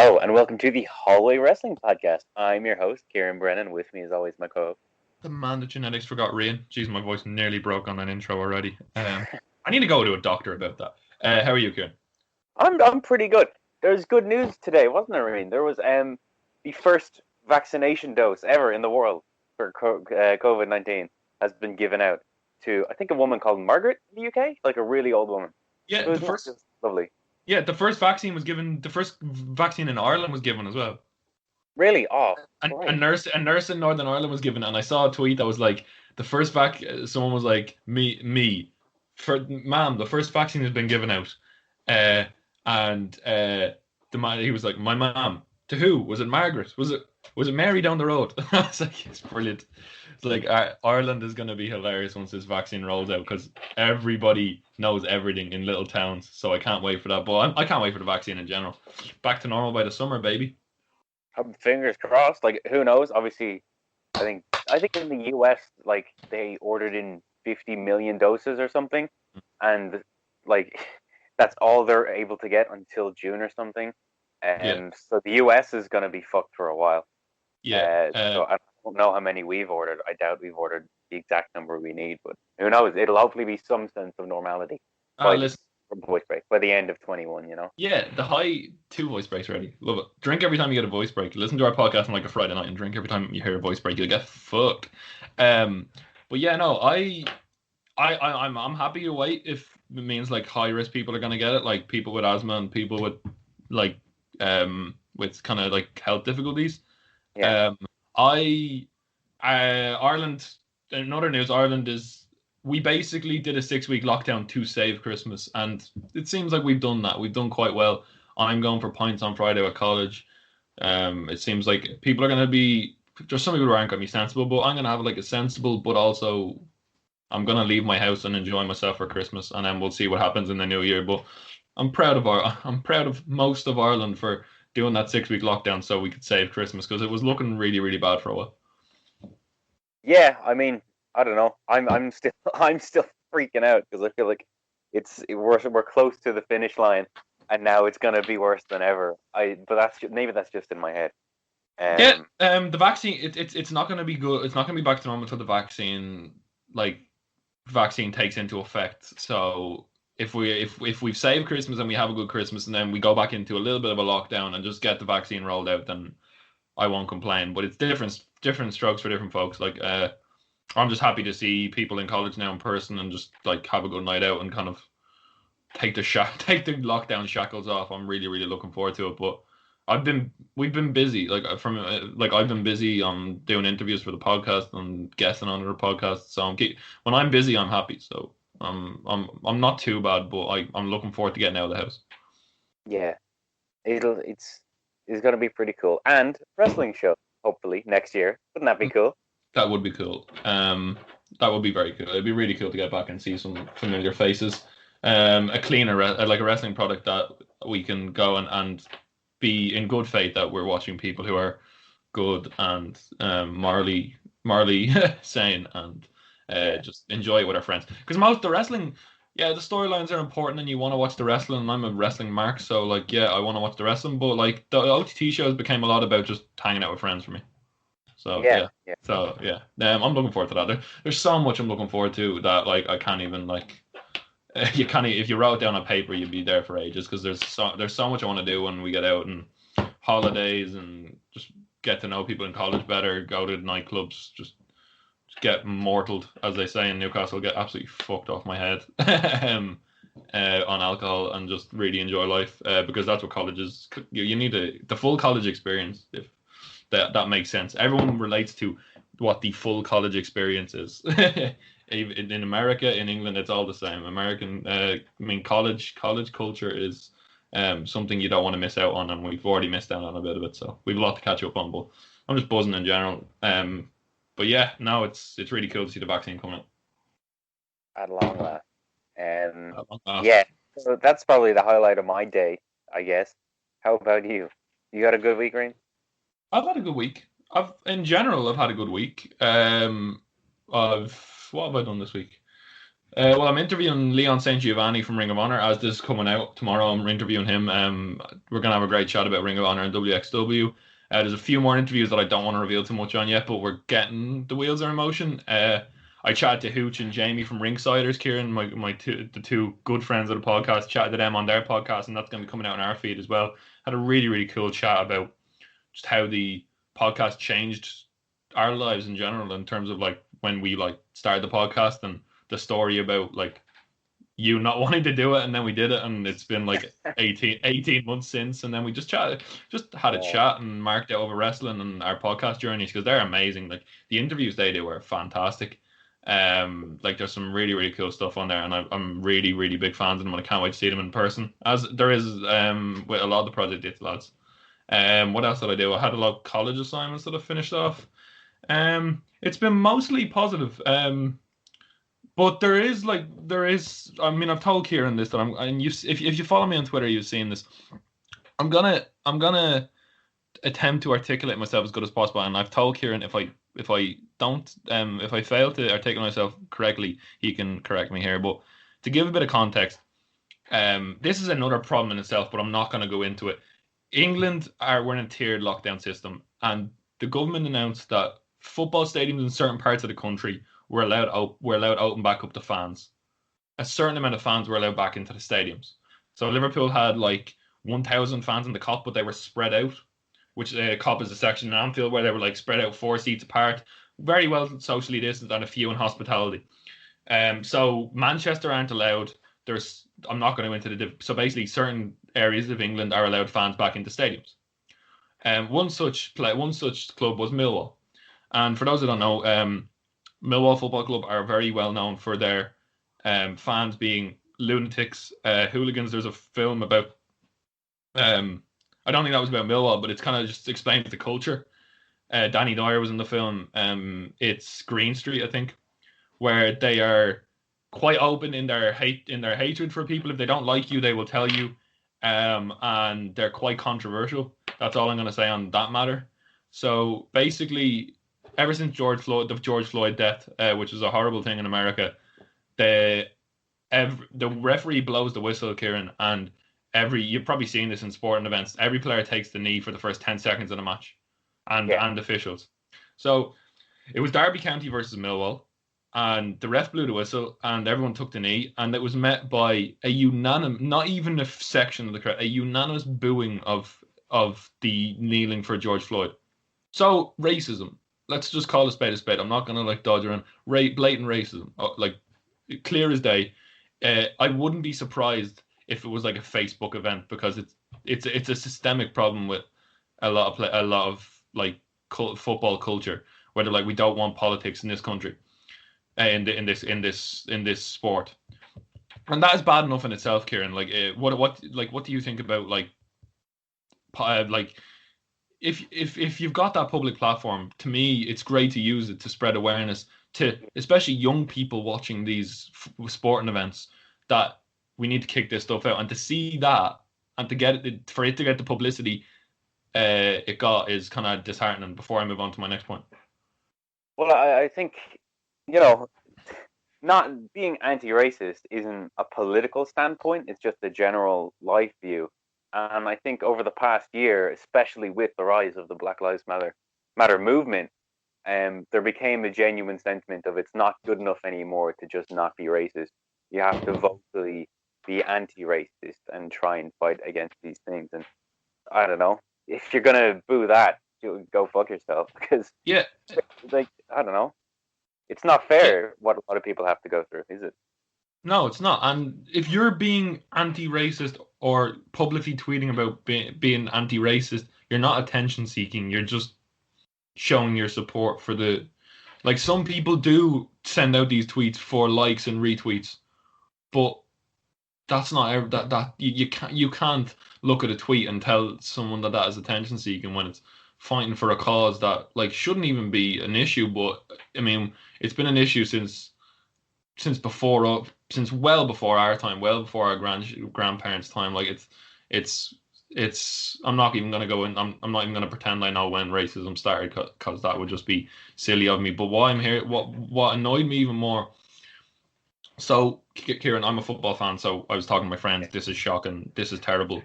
Hello, and welcome to the Hallway Wrestling Podcast. I'm your host, Kieran Brennan. With me, as always, my co-host. The man that genetics forgot, Rian. Jeez, my voice nearly broke on that intro already. I need to go to a doctor about that. How are you, Kieran? I'm pretty good. There's good news today, wasn't there, Reen? There was the first vaccination dose ever in the world for COVID-19 has been given out to, I think, a woman called Margaret in the UK, like a really old woman. Yeah, It was lovely. Yeah, the first vaccine was given. The first vaccine in Ireland was given as well. Really? Oh, A nurse in Northern Ireland was given, and I saw a tweet that was like, the first someone was like, ma'am, the first vaccine has been given out, the man, he was like, my mom. To who? Was it Margaret? Was it Mary down the road? I was like, it's brilliant. It's like Ireland is going to be hilarious once this vaccine rolls out because everybody knows everything in little towns. So I can't wait for that. But I can't wait for the vaccine in general. Back to normal by the summer, baby. Fingers crossed. Like, who knows? Obviously, I think in the US, like, they ordered in 50 million doses or something, and like that's all they're able to get until June or something. So the US is going to be fucked for a while. Yeah. So I don't know how many we've ordered. I doubt we've ordered the exact number we need, but who knows? It'll hopefully be some sense of normality by voice break by the end of 21. You know. Yeah, the high 2 voice breaks ready. Love it. Drink every time you get a voice break. Listen to our podcast on like a Friday night and drink every time you hear a voice break. You'll get fucked. But yeah, no, I'm happy to wait if it means like high risk people are gonna get it, like people with asthma and people with like with kind of like health difficulties. Yeah. Ireland. In other news, we basically did a 6-week lockdown to save Christmas, and it seems like we've done that. We've done quite well. I'm going for pints on Friday at college. It seems like people are going to be. There's some people who aren't going to be sensible, but I'm going to have like a sensible, but also I'm going to leave my house and enjoy myself for Christmas, and then we'll see what happens in the new year. But I'm proud of most of Ireland for doing that 6-week lockdown so we could save Christmas because it was looking really, really bad for a while. Yeah, I mean, I don't know. I'm still freaking out because I feel like we're close to the finish line, and now it's gonna be worse than ever. But maybe that's just in my head. The vaccine it's not gonna be good. It's not gonna be back to normal until the vaccine takes into effect. So if we've saved Christmas and we have a good Christmas and then we go back into a little bit of a lockdown and just get the vaccine rolled out, then I won't complain. But it's different strokes for different folks. Like I'm just happy to see people in college now in person and just like have a good night out and kind of take the lockdown shackles off. I'm really, really looking forward to it. But we've been busy. I've been busy doing interviews for the podcast and guesting on other podcasts. So when I'm busy, I'm happy. So I'm not too bad, but I'm looking forward to getting out of the house. Yeah, it's gonna be pretty cool. And wrestling show hopefully next year. Wouldn't that be cool? That would be cool. That would be very cool. It'd be really cool to get back and see some familiar faces. A cleaner, like a wrestling product that we can go and be in good faith that we're watching people who are good and morally sane and just enjoy it with our friends. Because most of the wrestling, the storylines are important and you want to watch the wrestling. And I'm a wrestling mark, so like, I want to watch the wrestling. But like the OTT shows became a lot about just hanging out with friends for me. So I'm looking forward to that. There's so much I'm looking forward to that like I can't even like. You can't, if you wrote it down on paper, you'd be there for ages because there's so much I want to do when we get out and holidays and just get to know people in college better, go to nightclubs, just get mortaled, as they say in Newcastle, get absolutely fucked off my head on alcohol and just really enjoy life because that's what college is. You need the full college experience, if that makes sense. Everyone relates to what the full college experience is. In America, in England, it's all the same. College culture is something you don't want to miss out on, and we've already missed out on a bit of it, so we've a lot to catch up on. But I'm just buzzing in general. But yeah, no, it's really cool to see the vaccine coming out. At long last. Yeah, so that's probably the highlight of my day, I guess. How about you? You got a good week, Rain? I've had a good week. I've had a good week. What have I done this week? Well, I'm interviewing Leon St. Giovanni from Ring of Honor as this is coming out tomorrow. I'm interviewing him. We're gonna have a great chat about Ring of Honor and WXW. There's a few more interviews that I don't want to reveal too much on yet, but we're getting the wheels are in motion. I chatted to Hooch and Jamie from Ringsiders, Kieran, the two good friends of the podcast. Chatted to them on their podcast, and that's going to be coming out on our feed as well. Had a really really cool chat about just how the podcast changed our lives in general in terms of like when we like started the podcast and the story about like you not wanting to do it and then we did it and it's been like 18 months since and then we just had a chat and marked it over wrestling and our podcast journeys because they're amazing. Like the interviews they do are fantastic. Like there's some really really cool stuff on there and I'm really really big fans of them and I can't wait to see them in person as there is with a lot of the Project Dits lads. What else did I do? I had a lot of college assignments that I finished off. It's been mostly positive. But there is. I mean, I've told Kieran this that if you follow me on Twitter, you've seen this. I'm gonna attempt to articulate myself as good as possible, and I've told Kieran if I fail to articulate myself correctly, he can correct me here. But to give a bit of context, this is another problem in itself, but I'm not going to go into it. England we're in a tiered lockdown system, and the government announced that football stadiums in certain parts of the country were allowed open back up to fans. A certain amount of fans were allowed back into the stadiums. So Liverpool had like 1,000 fans in the Kop, but they were spread out. Which Kop is a section in Anfield where they were like spread out 4 seats apart, very well socially distanced, and a few in hospitality. So Manchester aren't allowed. I'm not going to go into so basically certain areas of England are allowed fans back into stadiums. One such club was Millwall, and for those who don't know, Millwall Football Club are very well known for their fans being lunatics, hooligans. There's a film about. I don't think that was about Millwall, but it's kind of just explains the culture. Danny Dwyer was in the film. It's Green Street, I think, where they are quite open in their hatred for people. If they don't like you, they will tell you, and they're quite controversial. That's all I'm going to say on that matter. So basically, ever since the George Floyd death, which is a horrible thing in America, the referee blows the whistle, Kieran, and you've probably seen this in sporting events. Every player takes the knee for the first 10 seconds of the match, and officials. So it was Derby County versus Millwall, and the ref blew the whistle, and everyone took the knee, and it was met by a unanimous, not even a section of the crowd, a unanimous booing of the kneeling for George Floyd. So racism. Let's just call a spade a spade. I'm not going to like dodge around. Blatant racism, like clear as day. I wouldn't be surprised if it was like a Facebook event because it's a systemic problem with a lot of like football culture where they're like we don't want politics in this country, in this sport, and that is bad enough in itself, Kieran. Like what do you think about like if you've got that public platform? To me, it's great to use it to spread awareness to especially young people watching these sporting events that we need to kick this stuff out, and to see that and to get it for it to get the publicity it got is kind of disheartening. Before I move on to my next point, well, I think not being anti-racist isn't a political standpoint; it's just a general life view. And I think over the past year, especially with the rise of the Black Lives Matter movement, there became a genuine sentiment of it's not good enough anymore to just not be racist. You have to vocally be anti-racist and try and fight against these things. And I don't know, if you're gonna boo that, you go fuck yourself because like I don't know, it's not fair what a lot of people have to go through, is it? No, it's not. And if you're being anti-racist or publicly tweeting about being anti-racist, you're not attention seeking. You're just showing your support for the. Like some people do send out these tweets for likes and retweets, but that's not that you can't look at a tweet and tell someone that is attention seeking when it's fighting for a cause that like shouldn't even be an issue. But I mean, it's been an issue since well before our time, well before our grandparents' time. Like it's I'm not even gonna go in. I'm not even gonna pretend I know when racism started because that would just be silly of me. But what annoyed me even more. So, Kieran, I'm a football fan, so I was talking to my friends. This is shocking. This is terrible.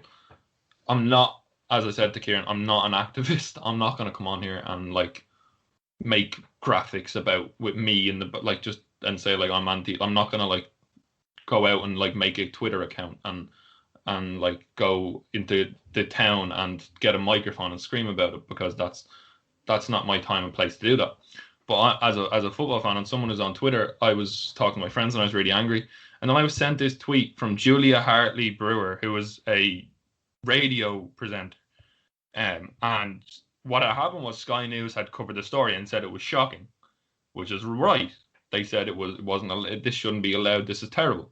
I'm not, as I said to Kieran, I'm not an activist. I'm not going to come on here and like make graphics about with me and the like just and say like I'm anti. I'm not going to like go out and like make a Twitter account and like go into the town and get a microphone and scream about it, because that's not my time and place to do that. But as a football fan and someone who's on Twitter, I was talking to my friends and I was really angry. And then I was sent this tweet from Julia Hartley Brewer, who was a radio presenter. And what had happened was Sky News had covered the story and said it was shocking, which is right. They said it wasn't. This shouldn't be allowed. This is terrible.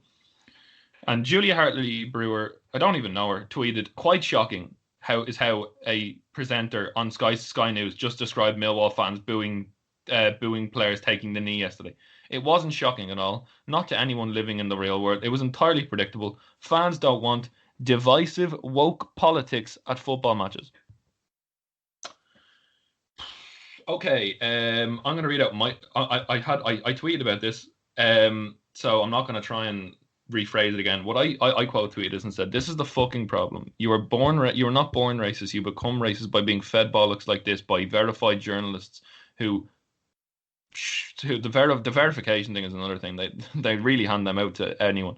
And Julia Hartley Brewer, I don't even know her, tweeted, "Quite shocking how a presenter on Sky News just described Millwall fans booing players taking the knee yesterday. It wasn't shocking at all, not to anyone living in the real world. It was entirely predictable. Fans don't want divisive, woke politics at football matches." Okay, I'm going to read out I tweeted about this, so I'm not going to try and rephrase it again. What I quote tweeted and said, "This is the fucking problem. You are not born racist. You become racist by being fed bollocks like this by verified journalists who the verification thing is another thing. They really hand them out to anyone.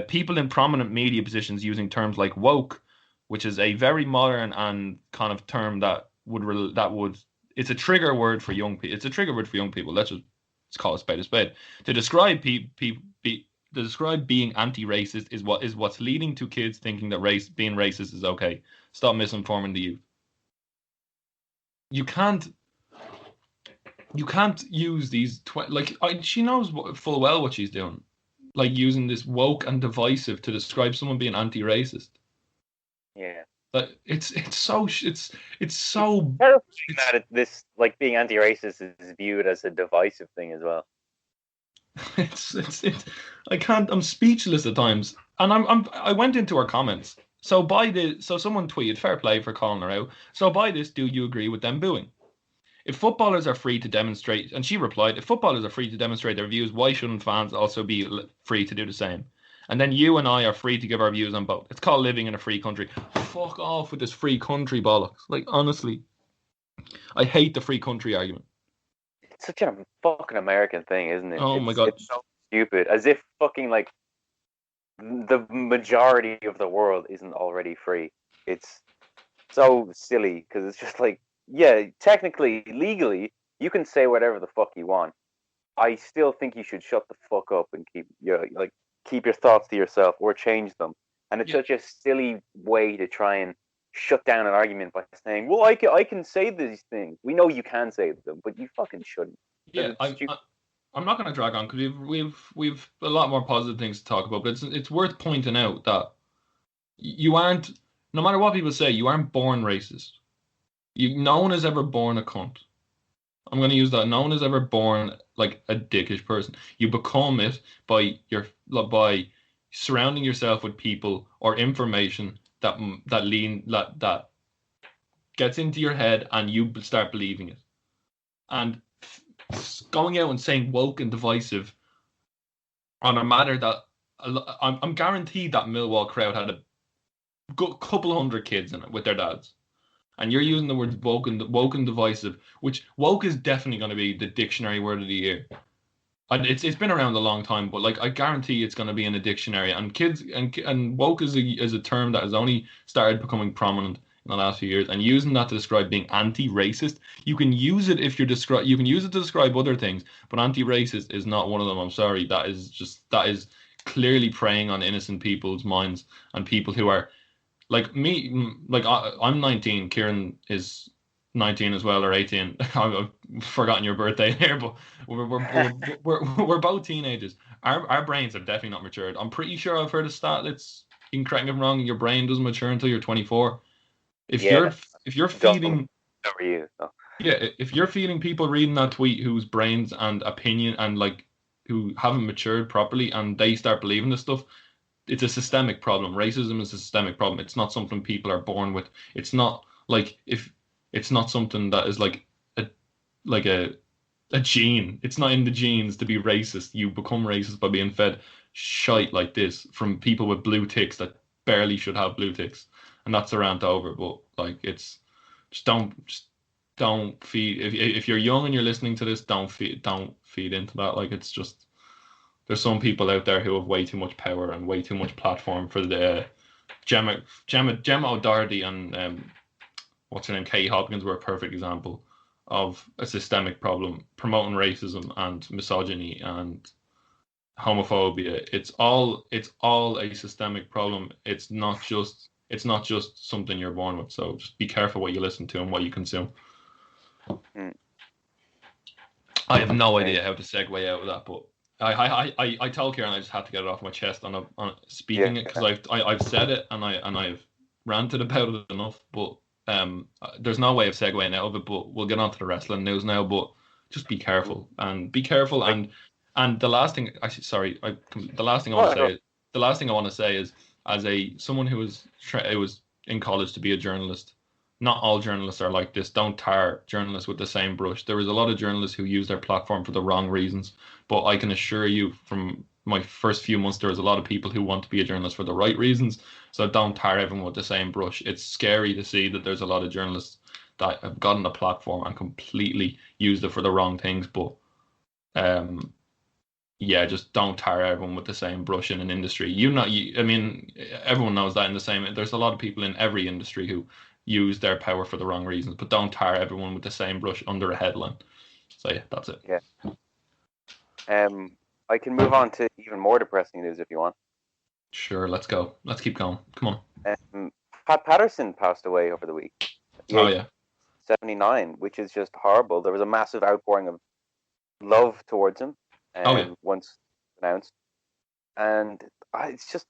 People in prominent media positions using terms like woke, which is a very modern and kind of term that would it's a trigger word for young people. It's a trigger word for young people. Let's call a spade a spade. To describe being anti-racist is what's leading to kids thinking that being racist is okay. Stop misinforming the youth. You can't use these she knows full well what she's doing, like using this woke and divisive to describe someone being anti-racist. Yeah. But it's so terrifying that this like being anti-racist is viewed as a divisive thing as well. I'm speechless at times, and I went into her comments. So someone tweeted, "Fair play for calling her out. So by this, do you agree with them booing? If footballers are free to demonstrate," and she replied, "If footballers are free to demonstrate their views, why shouldn't fans also be free to do the same? And then you and I are free to give our views on both. It's called living in a free country." Fuck off with this free country bollocks. Like, honestly, I hate the free country argument. It's such a fucking American thing, isn't it? Oh my god, it's so stupid. As if fucking like the majority of the world isn't already free. It's so silly because it's just like, yeah, technically, legally, you can say whatever the fuck you want. I still think you should shut the fuck up and keep your thoughts to yourself or change them. And it's such a silly way to try and shut down an argument by saying, "Well, I can say these things." We know you can say them, but you fucking shouldn't. Yeah, I'm not going to drag on because we've a lot more positive things to talk about. But it's worth pointing out that you aren't, no matter what people say, you aren't born racist. No one is ever born a cunt. I'm going to use that. No one is ever born like a dickish person. You become it by surrounding yourself with people or information that gets into your head and you start believing it. And going out and saying woke and divisive on a matter that I'm guaranteed that Millwall crowd had a couple hundred kids in it with their dads. And you're using the words woke and divisive, which woke is definitely going to be the dictionary word of the year. And it's been around a long time, but like I guarantee it's going to be in a dictionary. And kids and woke is a term that has only started becoming prominent in the last few years. And using that to describe being anti-racist, you can use it if you can use it to describe other things, but anti-racist is not one of them. I'm sorry, that is clearly preying on innocent people's minds and people who are like me. Like I'm 19, Kieran is 19 as well, or 18. I've forgotten your birthday here, but we're both teenagers. Our brains have definitely not matured. I'm pretty sure I've heard a stat that's, you can correct me if I'm wrong, your brain doesn't mature until you're 24. If you're feeding if you're feeding people reading that tweet whose brains and opinion and like who haven't matured properly and they start believing this stuff, it's a systemic problem. Racism is a systemic problem. It's not something people are born with. It's not like it's not something that is like a a gene. It's not in the genes to be racist. You become racist by being fed shite like this from people with blue ticks that barely should have blue ticks, and that's a rant over. But like, it's just don't feed. If you're young and you're listening to this, don't feed into that. Like, it's just there's some people out there who have way too much power and way too much platform for the Gemma O'Doherty and what's her name, Katie Hopkins were a perfect example of a systemic problem promoting racism and misogyny and homophobia. It's all a systemic problem. It's not just something you're born with. So just be careful what you listen to and what you consume. Mm. I have no idea how to segue out of that, but I told Kieran I just had to get it off my chest on speaking it, because I've said it and I've ranted about it enough, but there's no way of segueing out of it. But we'll get on to the wrestling news now. But just be careful and the last thing the last thing I want to say is, as someone who was in college to be a journalist, not all journalists are like this. Don't tar journalists with the same brush. There is a lot of journalists who use their platform for the wrong reasons. But I can assure you, from my first few months, there is a lot of people who want to be a journalist for the right reasons. So don't tar everyone with the same brush. It's scary to see that there's a lot of journalists that have gotten a platform and completely used it for the wrong things. But yeah, just don't tar everyone with the same brush in an industry. I mean, everyone knows that in the same. There's a lot of people in every industry who use their power for the wrong reasons, but don't tar everyone with the same brush under a headline. So yeah, that's it. Yeah. I can move on to even more depressing news if you want. Sure, let's go. Let's keep going. Come on. Pat Patterson passed away over the week. Oh yeah. 79, which is just horrible. There was a massive outpouring of love towards him once announced, and it's just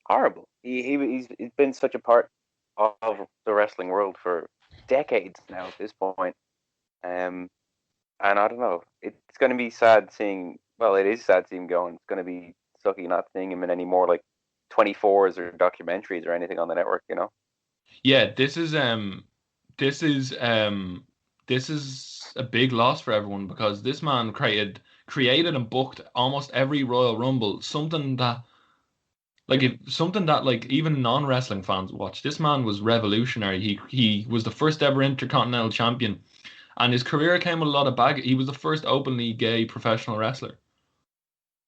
horrible. He's been such a part of the wrestling world for decades now at this point. And I don't know, it's going to be sad seeing, well, it is sad seeing him going. It's going to be sucky not seeing him in any more like 24s or documentaries or anything on the network, you know? Yeah, this is a big loss for everyone, because this man created and booked almost every Royal Rumble, something that even non-wrestling fans watch. This man was revolutionary. He was the first ever Intercontinental Champion, and his career came with a lot of baggage. He was the first openly gay professional wrestler.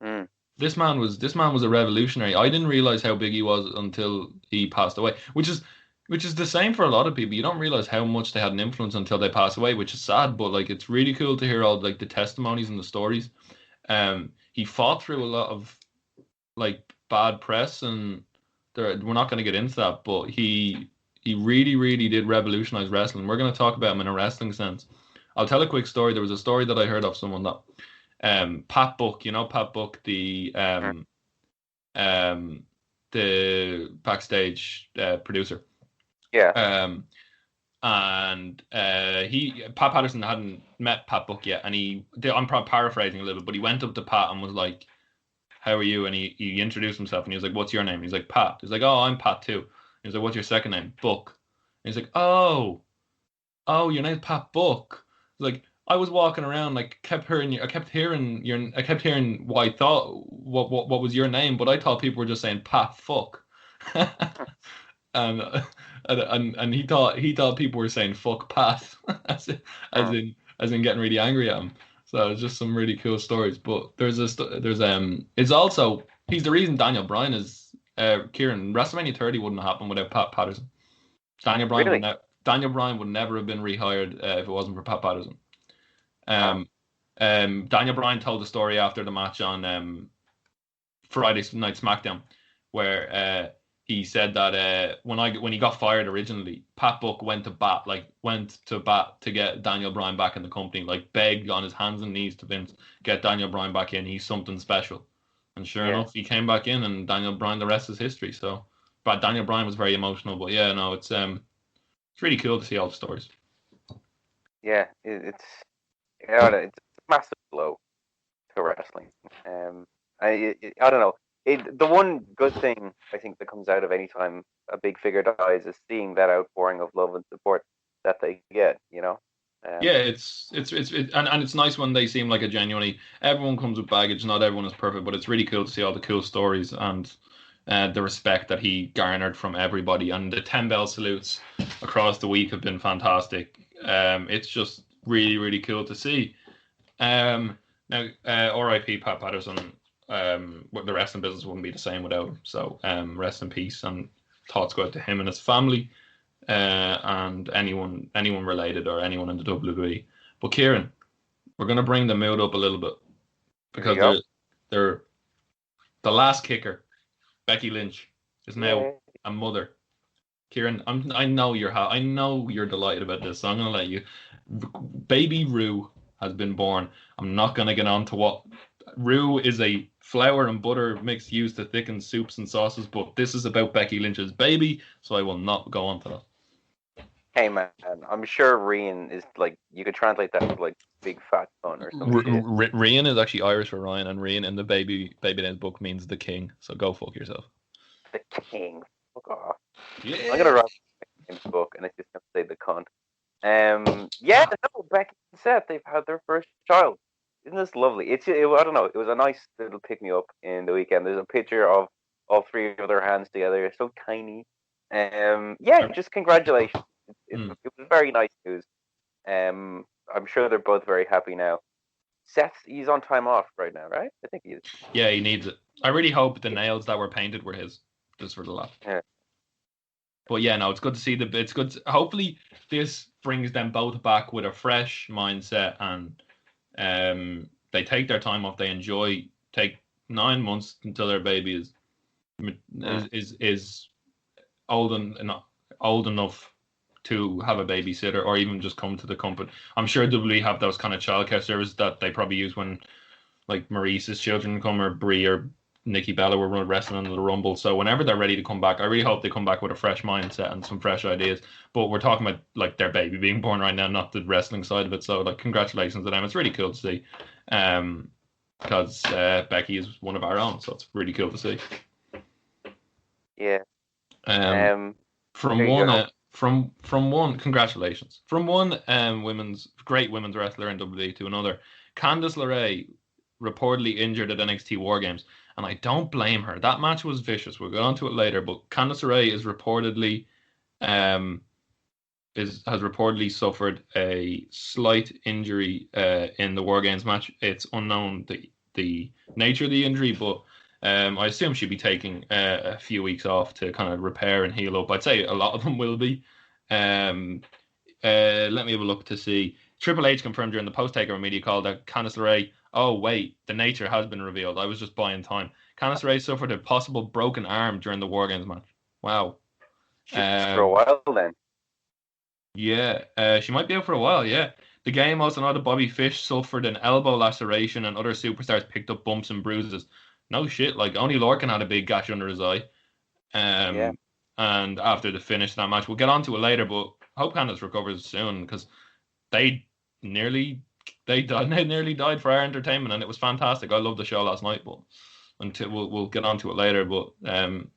Mm. This man was a revolutionary. I didn't realize how big he was until he passed away, which is the same for a lot of people. You don't realize how much they had an influence until they pass away, which is sad. But like, it's really cool to hear all like the testimonies and the stories. He fought through a lot of like bad press, and we're not going to get into that, but he really, really did revolutionize wrestling. We're going to talk about him in a wrestling sense. I'll tell a quick story. There was a story that I heard of someone that Pat Buck, Pat Buck, the backstage producer. Yeah. And Pat Patterson hadn't met Pat Buck yet, and I'm paraphrasing a little, but he went up to Pat and was like, "How are you?" And he introduced himself, and he was like, "What's your name?" He's like, "Pat." He's like, "Oh, I'm Pat too." He's like, "What's your second name?" "Buck." And he's like, "Oh, your name's Pat Buck." He's like, "I was walking around, like, I kept hearing what I thought what was your name, but I thought people were just saying Pat fuck." and he thought people were saying fuck Pat, as in getting really angry at him. So it's just some really cool stories. But it's also, he's the reason Daniel Bryan is Kieran. WrestleMania 30 wouldn't have happened without Pat Patterson. Daniel Bryan would never have been rehired if it wasn't for Pat Patterson. Daniel Bryan told the story after the match on Friday Night SmackDown, where he said that when he got fired originally, Pat Buck went to bat to get Daniel Bryan back in the company, like begged on his hands and knees to Vince, get Daniel Bryan back in. He's something special. And sure enough, he came back in, and Daniel Bryan, the rest is history. So, but Daniel Bryan was very emotional. But yeah, no, it's really cool to see all the stories. Yeah, it's a massive blow to wrestling. I don't know. The one good thing I think that comes out of any time a big figure dies is seeing that outpouring of love and support that they get, you know? Yeah, and it's nice when they seem like a genuinely everyone comes with baggage. Not everyone is perfect, but it's really cool to see all the cool stories and the respect that he garnered from everybody. And the 10 bell salutes across the week have been fantastic. It's just really, really cool to see. Now, R.I.P. Pat Patterson. The wrestling business wouldn't be the same without him. So, rest in peace, and thoughts go out to him and his family, and anyone related or anyone in the WWE. But Kieran, we're gonna bring the mood up a little bit because they're the last kicker. Becky Lynch is now a mother. Kieran, I know I know you're delighted about this, so I'm gonna let you. Baby Rue has been born. I'm not gonna get on to what Rue is a flour and butter mix used to thicken soups and sauces, but this is about Becky Lynch's baby, so I will not go on to that. Hey man, I'm sure Rian is like, you could translate that to like big fat son or something. Rian is actually Irish for Ryan, and Rian in the baby name's book means the king. So go fuck yourself. The king. Fuck off. Yeah. I'm gonna write in the book, and it's just gonna say the cunt. Yeah, no, Becky and Seth, they've had their first child. Isn't this lovely? I don't know. It was a nice little pick me up in the weekend. There's a picture of all three of their hands together. They're so tiny. Yeah, just congratulations. It was very nice news. I'm sure they're both very happy now. Seth, he's on time off right now, right? I think he is. Yeah, he needs it. I really hope the nails that were painted were his, just for the laugh. Yeah. But yeah, no, it's good to see it's good. Hopefully, this brings them both back with a fresh mindset, and they take their time off. They enjoy. Take 9 months until their baby is old enough to have a babysitter, or even just come to the company. I'm sure WWE have those kind of childcare services that they probably use when, like, Maurice's children come, or Brie or Nikki Bella were wrestling in the Rumble. So whenever they're ready to come back, I really hope they come back with a fresh mindset and some fresh ideas. But we're talking about like their baby being born right now, not the wrestling side of it. So like, congratulations to them. It's really cool to see, because Becky is one of our own, so it's really cool to see. Yeah. From one, congratulations. From one great women's wrestler in WWE to another, Candice LeRae reportedly injured at NXT War Games, and I don't blame her. That match was vicious. We'll get on to it later, but Candice LeRae is reportedly has reportedly suffered a slight injury in the War Games match. It's unknown the nature of the injury, but I assume she'll be taking a few weeks off to kind of repair and heal up. I'd say a lot of them will be. Let me have a look to see. Triple H confirmed during the post-takeover media call that Candice LeRae, oh wait, the nature has been revealed. I was just buying time. Candice LeRae suffered a possible broken arm during the War Games match. Wow. For a while then. Yeah, she might be out for a while, yeah. The game also noted Bobby Fish suffered an elbow laceration, and other superstars picked up bumps and bruises. No shit, like only Lorcan had a big gash under his eye. And after the finish of that match, we'll get on to it later, but hope Candice recovers soon, because they nearly died for our entertainment, and it was fantastic. I loved the show last night, but we'll get on to it later. But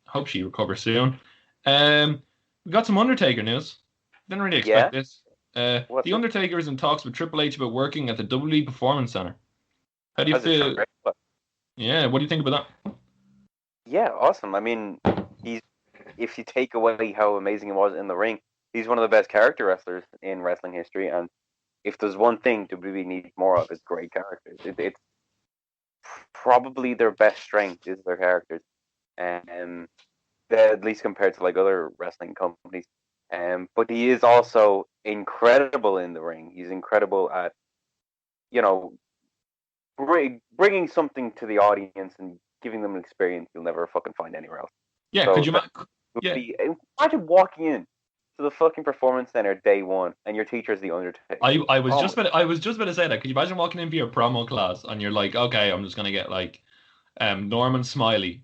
hope she recovers soon. We got some Undertaker news. Didn't really expect this. The Undertaker is in talks with Triple H about working at the WWE Performance Center. How do you feel? Yeah, what do you think about that? Yeah, awesome. I mean, if you take away how amazing he was in the ring, he's one of the best character wrestlers in wrestling history, and if there's one thing WWE needs more of, it's great characters. It's probably their best strength is their characters, and at least compared to like other wrestling companies. But he is also incredible in the ring. He's incredible at, bringing something to the audience and giving them an experience you'll never fucking find anywhere else. Yeah, so could you? Imagine walking in to the fucking Performance Center day one, and your teacher is the Undertaker. I was just about to say that. Could you imagine walking in for your promo class and you're like, okay, I'm just gonna get like, Norman Smiley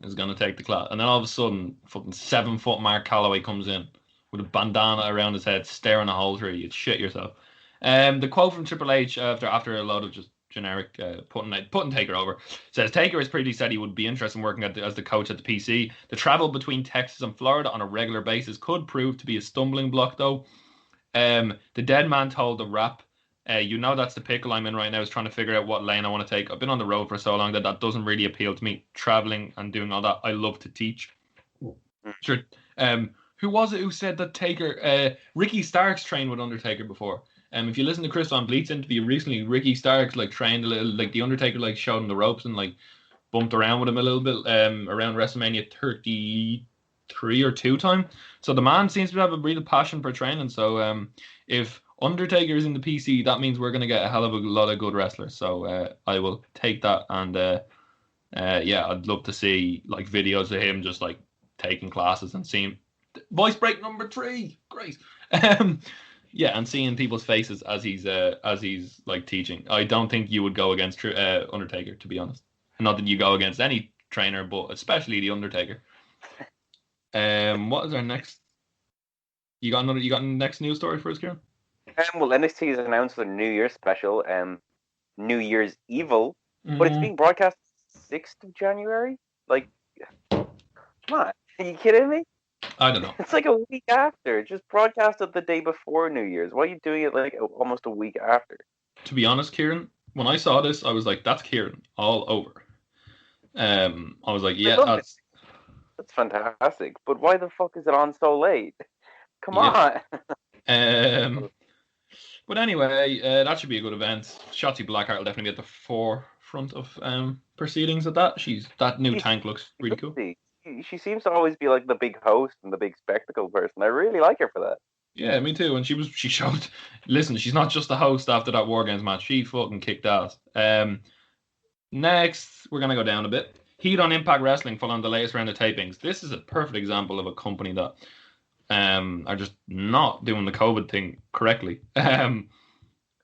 is gonna take the class, and then all of a sudden, fucking 7 foot Mark Calloway comes in with a bandana around his head, staring a hole through you. You'd shit yourself. The quote from Triple H after a load of just generic putting Taker over says Taker has previously said he would be interested in working as the coach at the PC. The travel between Texas and Florida on a regular basis could prove to be a stumbling block, though. The dead man told the rap. That's the pickle I'm in right now, is trying to figure out what lane I want to take. I've been on the road for so long that doesn't really appeal to me. Traveling and doing all that, I love to teach. Sure. Who was it who said that Taker? Ricky Starks trained with Undertaker before. If you listen to Chris Van Vliet's interview recently, Ricky Starks like trained a little, like the Undertaker like showed him the ropes and like bumped around with him a little bit around WrestleMania 33 or 2 time. So the man seems to have a real passion for training. So if Undertaker is in the PC, that means we're going to get a hell of a lot of good wrestlers. So I will take that, and I'd love to see like videos of him just like taking classes and seeing voice break number 3. Great. And seeing people's faces as he's like teaching. I don't think you would go against Undertaker, to be honest. Not that you go against any trainer, but especially the Undertaker. What is our next? You got next news story for us, Kieran? Well, NXT has announced their New Year's special, New Year's Evil, but it's being broadcast 6th of January. Like, come on, are you kidding me? I don't know. It's like a week after. Just broadcast it the day before New Year's. Why are you doing it like almost a week after? To be honest, Kieran, when I saw this, I was like, "That's Kieran all over." I was like, "Yeah, that's fantastic." But why the fuck is it on so late? Come on. But anyway, that should be a good event. Shotzi Blackheart will definitely be at the forefront of proceedings at that. That new tank looks really cool. She seems to always be like the big host and the big spectacle person. I really like her for that. Yeah, me too. And she showed. Listen, she's not just the host after that War Games match. She fucking kicked ass. Next, we're gonna go down a bit. Heat on Impact Wrestling following the latest round of tapings. This is a perfect example of a company that are just not doing the COVID thing correctly.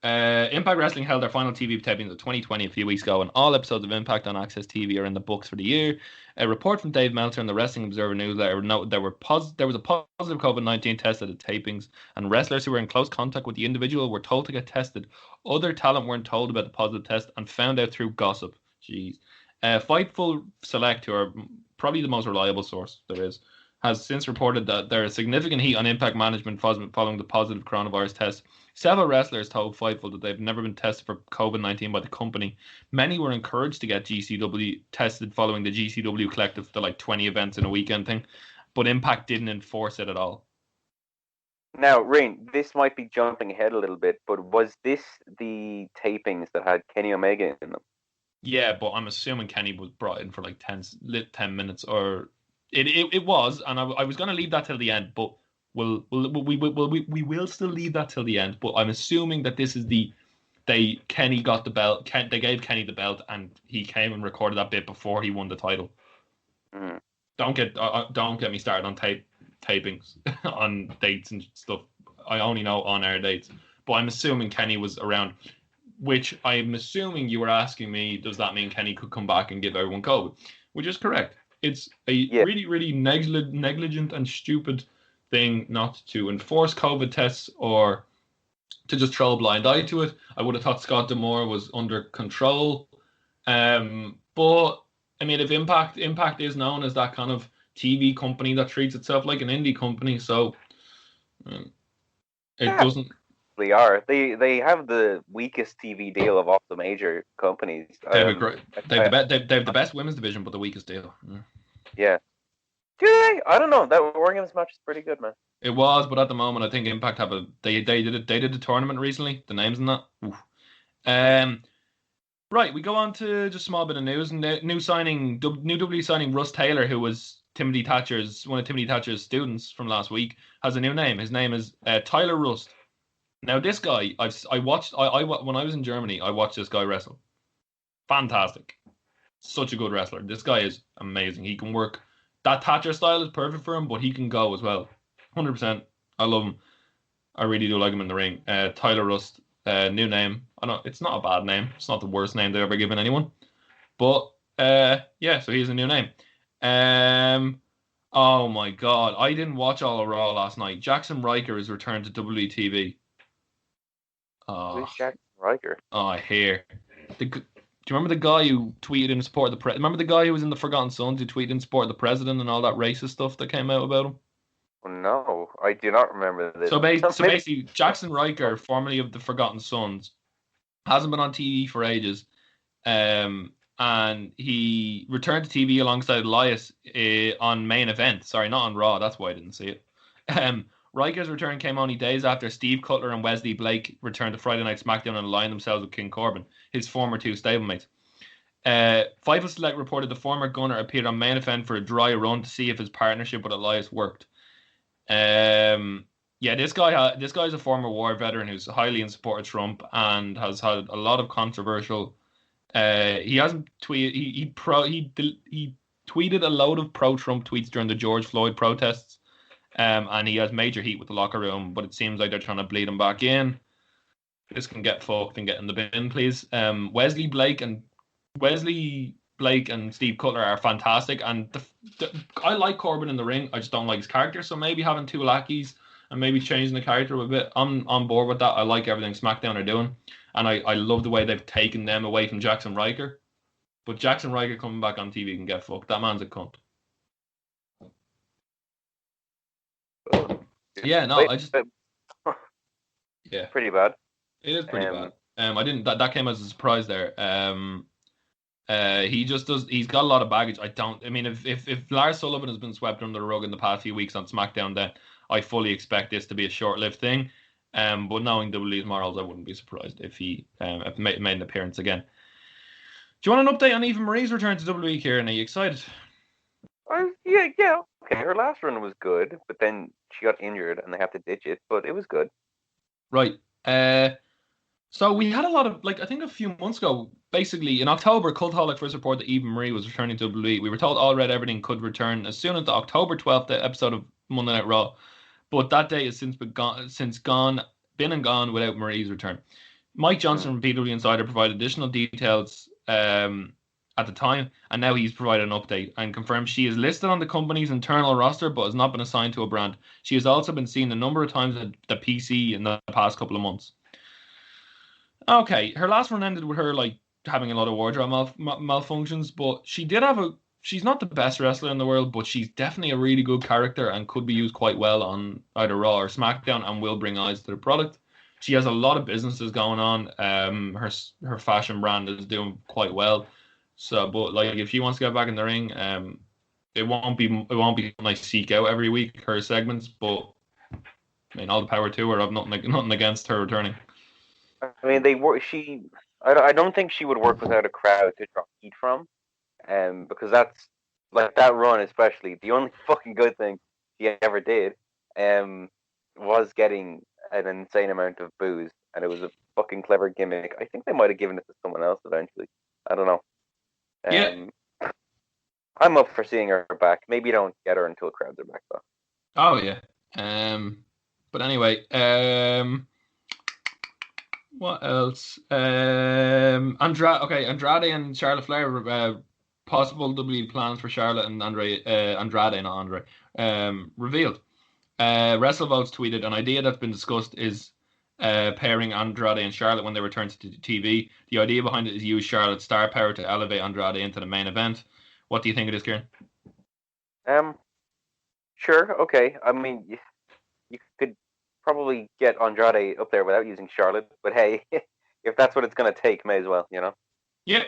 Impact Wrestling held their final TV tapings of 2020 a few weeks ago, and all episodes of Impact on Access TV are in the books for the year. A report from Dave Meltzer in the Wrestling Observer newsletter noted there was a positive COVID-19 test at the tapings, and wrestlers who were in close contact with the individual were told to get tested. Other talent weren't told about the positive test and found out through gossip. Jeez. Fightful Select, who are probably the most reliable source there is, has since reported that there is significant heat on Impact management following the positive coronavirus test. Several wrestlers told Fightful that they've never been tested for COVID-19 by the company. Many were encouraged to get GCW tested following the GCW collective, the like 20 events in a weekend thing, but Impact didn't enforce it at all. Now, Rain, this might be jumping ahead a little bit, but was this the tapings that had Kenny Omega in them? Yeah, but I'm assuming Kenny was brought in for like 10 minutes, or it was, and I was going to leave that till the end, but we will still leave that till the end. But I'm assuming that this is Kenny got the belt. They gave Kenny the belt, and he came and recorded that bit before he won the title. Mm. Don't get me started on tapings, on dates and stuff. I only know on-air dates, but I'm assuming Kenny was around. Which I'm assuming you were asking me, does that mean Kenny could come back and give everyone COVID? Which is correct. It's a really, really negligent and stupid thing not to enforce COVID tests or to just throw a blind eye to it. I would have thought Scott D'Amore was under control. But, I mean, if Impact is known as that kind of TV company that treats itself like an indie company, so it doesn't... They are. They have the weakest TV deal of all the major companies. They have the best women's division, but the weakest deal. Yeah. Do they? I don't know. That War Games match is pretty good, man. It was, but at the moment, I think Impact have they did a tournament recently. The names in that. Oof. Right, we go on to just a small bit of news. New WWE signing Russ Taylor, who was one of Timothy Thatcher's students from last week, has a new name. His name is Tyler Rust. Now, this guy, I watched when I was in Germany, I watched this guy wrestle. Fantastic. Such a good wrestler. This guy is amazing. He can work. That Thatcher style is perfect for him, but he can go as well. 100%. I love him. I really do like him in the ring. Tyler Rust, new name. I know it's not a bad name. It's not the worst name they've ever given anyone. But, so he has a new name. Oh my God. I didn't watch all of Raw last night. Jackson Riker is returned to WTV. Who's Jackson Riker? Oh, I hear. Do you remember the guy who tweeted in support of the president? Remember the guy who was in the Forgotten Sons who tweeted in support of the president and all that racist stuff that came out about him? Oh, no, I do not remember this. So, Maybe. basically, Jackson Riker, formerly of the Forgotten Sons, hasn't been on TV for ages. And he returned to TV alongside Elias on main event. Sorry, not on Raw. That's why I didn't see it. Riker's return came only days after Steve Cutler and Wesley Blake returned to Friday Night SmackDown and aligned themselves with King Corbin, his former two stablemates. Fightful Select reported the former Gunner appeared on main event for a dry run to see if his partnership with Elias worked. Yeah, this guy's a former war veteran who's highly in support of Trump and has had a lot of controversial. He hasn't tweeted. He tweeted a load of pro-Trump tweets during the George Floyd protests. And he has major heat with the locker room, but it seems like they're trying to bleed him back in. This can get fucked and get in the bin, please. Wesley Blake and Steve Cutler are fantastic, and I like Corbin in the ring. I just don't like his character, so maybe having two lackeys and maybe changing the character a bit. I'm on board with that. I like everything SmackDown are doing, and I love the way they've taken them away from Jackson Riker. But Jackson Riker coming back on TV can get fucked. That man's a cunt. Yeah, no, I just yeah, pretty bad. It is pretty bad. I didn't that came as a surprise there. He just does. He's got a lot of baggage. I mean, if Lars Sullivan has been swept under the rug in the past few weeks on SmackDown, then I fully expect this to be a short-lived thing. But knowing WWE's morals, I wouldn't be surprised if he made an appearance again. Do you want an update on Eva Marie's return to WWE, Kieran? Are you excited? Yeah. Okay, her last run was good, but then she got injured and they have to ditch it. But it was good. Right. So we had a lot of, I think a few months ago, basically in October, Cultaholic first reported that Eva Marie was returning to WWE. We were told All Red Everything could return as soon as the October 12th episode of Monday Night Raw, but that day has since been and gone without Marie's return. Mike Johnson from PW Insider provided additional details at the time, and now he's provided an update and confirmed she is listed on the company's internal roster but has not been assigned to a brand. She has also been seen a number of times at the PC in the past couple of months. Okay, her last run ended with her having a lot of wardrobe malfunctions, but she's not the best wrestler in the world, but she's definitely a really good character and could be used quite well on either Raw or SmackDown and will bring eyes to the product. She has a lot of businesses going on. Her fashion brand is doing quite well. So, but if she wants to get back in the ring, it won't be nice to seek out every week her segments. But I mean, all the power to her. I've nothing against her returning. I mean, I don't think she would work without a crowd to draw heat from, because that's that run especially. The only fucking good thing she ever did, was getting an insane amount of booze, and it was a fucking clever gimmick. I think they might have given it to someone else eventually. I don't know. Yeah. I'm up for seeing her back. Maybe don't get her until crowds are back though. Oh yeah. But anyway, what else? Andrade and Charlotte Flair, possible WWE plans for Charlotte and Andrade, revealed. WrestleVotes tweeted, an idea that's been discussed is pairing Andrade and Charlotte when they return to TV. The idea behind it is use Charlotte's star power to elevate Andrade into the main event. What do you think of this, Kieran? Sure, okay. I mean, you could probably get Andrade up there without using Charlotte, but hey, if that's what it's going to take, may as well, you know? Yeah,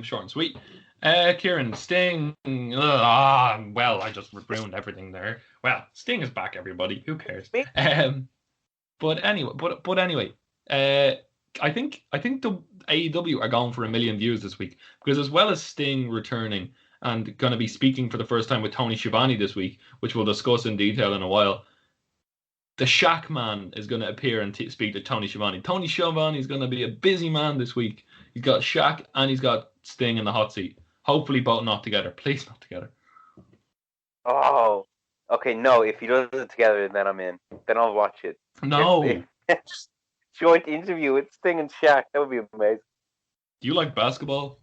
short and sweet. Kieran, Sting. Well, I just ruined everything there. Well, Sting is back, everybody. Who cares? But anyway, I think the AEW are going for 1 million views this week because as well as Sting returning and going to be speaking for the first time with Tony Schiavone this week, which we'll discuss in detail in a while, the Shaq Man is going to appear and speak to Tony Schiavone. Tony Schiavone is going to be a busy man this week. He's got Shaq and he's got Sting in the hot seat. Hopefully both not together. Please not together. Oh, okay. No, if he does it together, then I'm in. Then I'll watch it. No. Joint interview with Sting and Shaq. That would be amazing. Do you like basketball?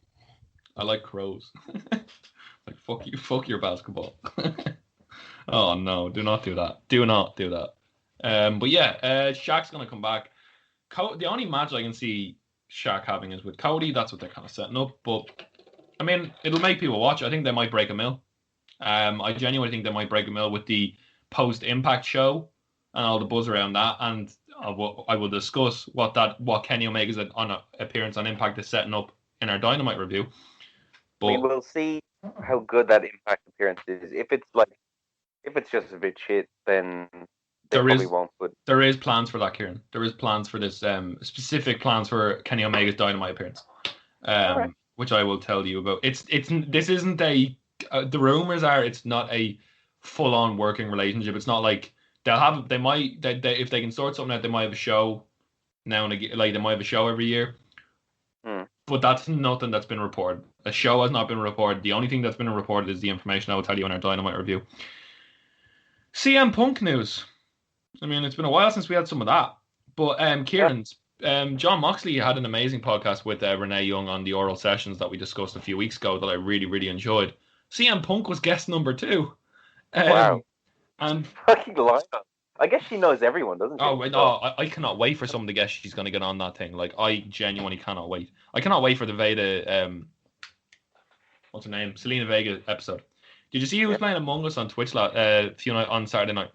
I like crows. Fuck you. Fuck your basketball. Oh, no. Do not do that. Do not do that. But yeah, Shaq's going to come back. The only match I can see Shaq having is with Cody. That's what they're kind of setting up. But, I mean, it'll make people watch. I think they might break a mill. I genuinely think they might break a mill with the post-Impact show and all the buzz around that, and I will discuss what Kenny Omega's appearance on Impact is setting up in our Dynamite review. But we will see how good that Impact appearance is. If it's just a bit shit, then they probably won't. But there is plans for that, Kieran. There is plans for this, specific plans for Kenny Omega's Dynamite appearance, right. which I will tell you about. This isn't the rumors are it's not a full-on working relationship. It's not like if they can sort something out, they might have a show now and again, like they might have a show every year. But that's nothing that's been reported. A show has not been reported. The only thing that's been reported is the information I will tell you in our Dynamite review. CM Punk news. I mean, it's been a while since we had some of that. But Kieran's John Moxley had an amazing podcast with Renee Young on the Oral Sessions that we discussed a few weeks ago that I really, really enjoyed. CM Punk was guest number 2. Wow. And fucking lineup. I guess she knows everyone, doesn't she? Oh, no, I cannot wait for some of the guests she's going to get on that thing. Like, I genuinely cannot wait. I cannot wait for the Veda, what's her name? Selena Vega episode. Did you see who was playing Among Us on Twitch on Saturday night?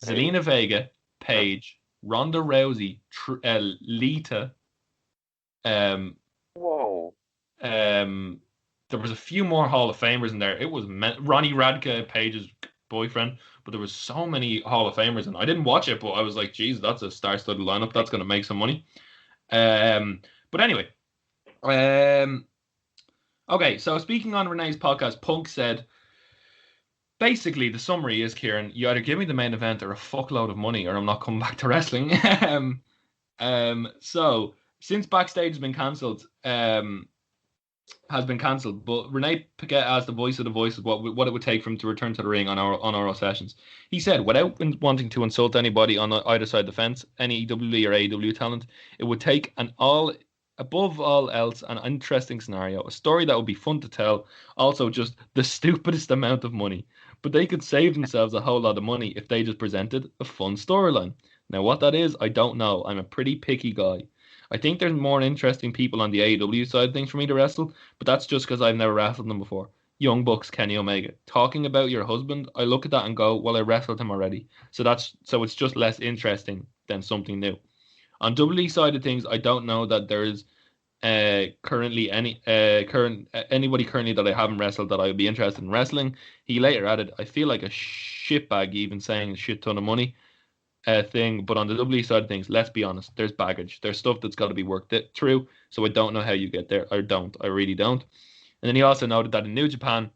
Selena Vega, Paige, Ronda Rousey, Lita. Whoa. There was a few more Hall of Famers in there. It was Ronnie Radke, Paige's boyfriend, but there was so many Hall of Famers, and I didn't watch it, but I was like, geez, that's a star-studded lineup. That's going to make some money. But anyway. Okay, so speaking on Renee's podcast, Punk said, basically, the summary is, Kieran, you either give me the main event or a fuckload of money, or I'm not coming back to wrestling. So, since Backstage has been cancelled, but Renee Paquette asked the voice of the voices what it would take for him to return to the ring on Oral Sessions. He said, without wanting to insult anybody on either side of the fence, any WWE or AEW talent, it would take above all else, an interesting scenario, a story that would be fun to tell, also just the stupidest amount of money. But they could save themselves a whole lot of money if they just presented a fun storyline. Now, what that is, I don't know. I'm a pretty picky guy. I think there's more interesting people on the AEW side of things for me to wrestle, but that's just because I've never wrestled them before. Young Bucks, Kenny Omega. Talking about your husband, I look at that and go, well, I wrestled him already. So it's just less interesting than something new. On WWE side of things, I don't know that there is currently anybody currently that I haven't wrestled that I would be interested in wrestling. He later added, I feel like a shitbag even saying a shit ton of money thing, but on the WWE side of things, let's be honest, there's baggage. There's stuff that's got to be worked through, so I don't know how you get there. I really don't. And then he also noted that in New Japan,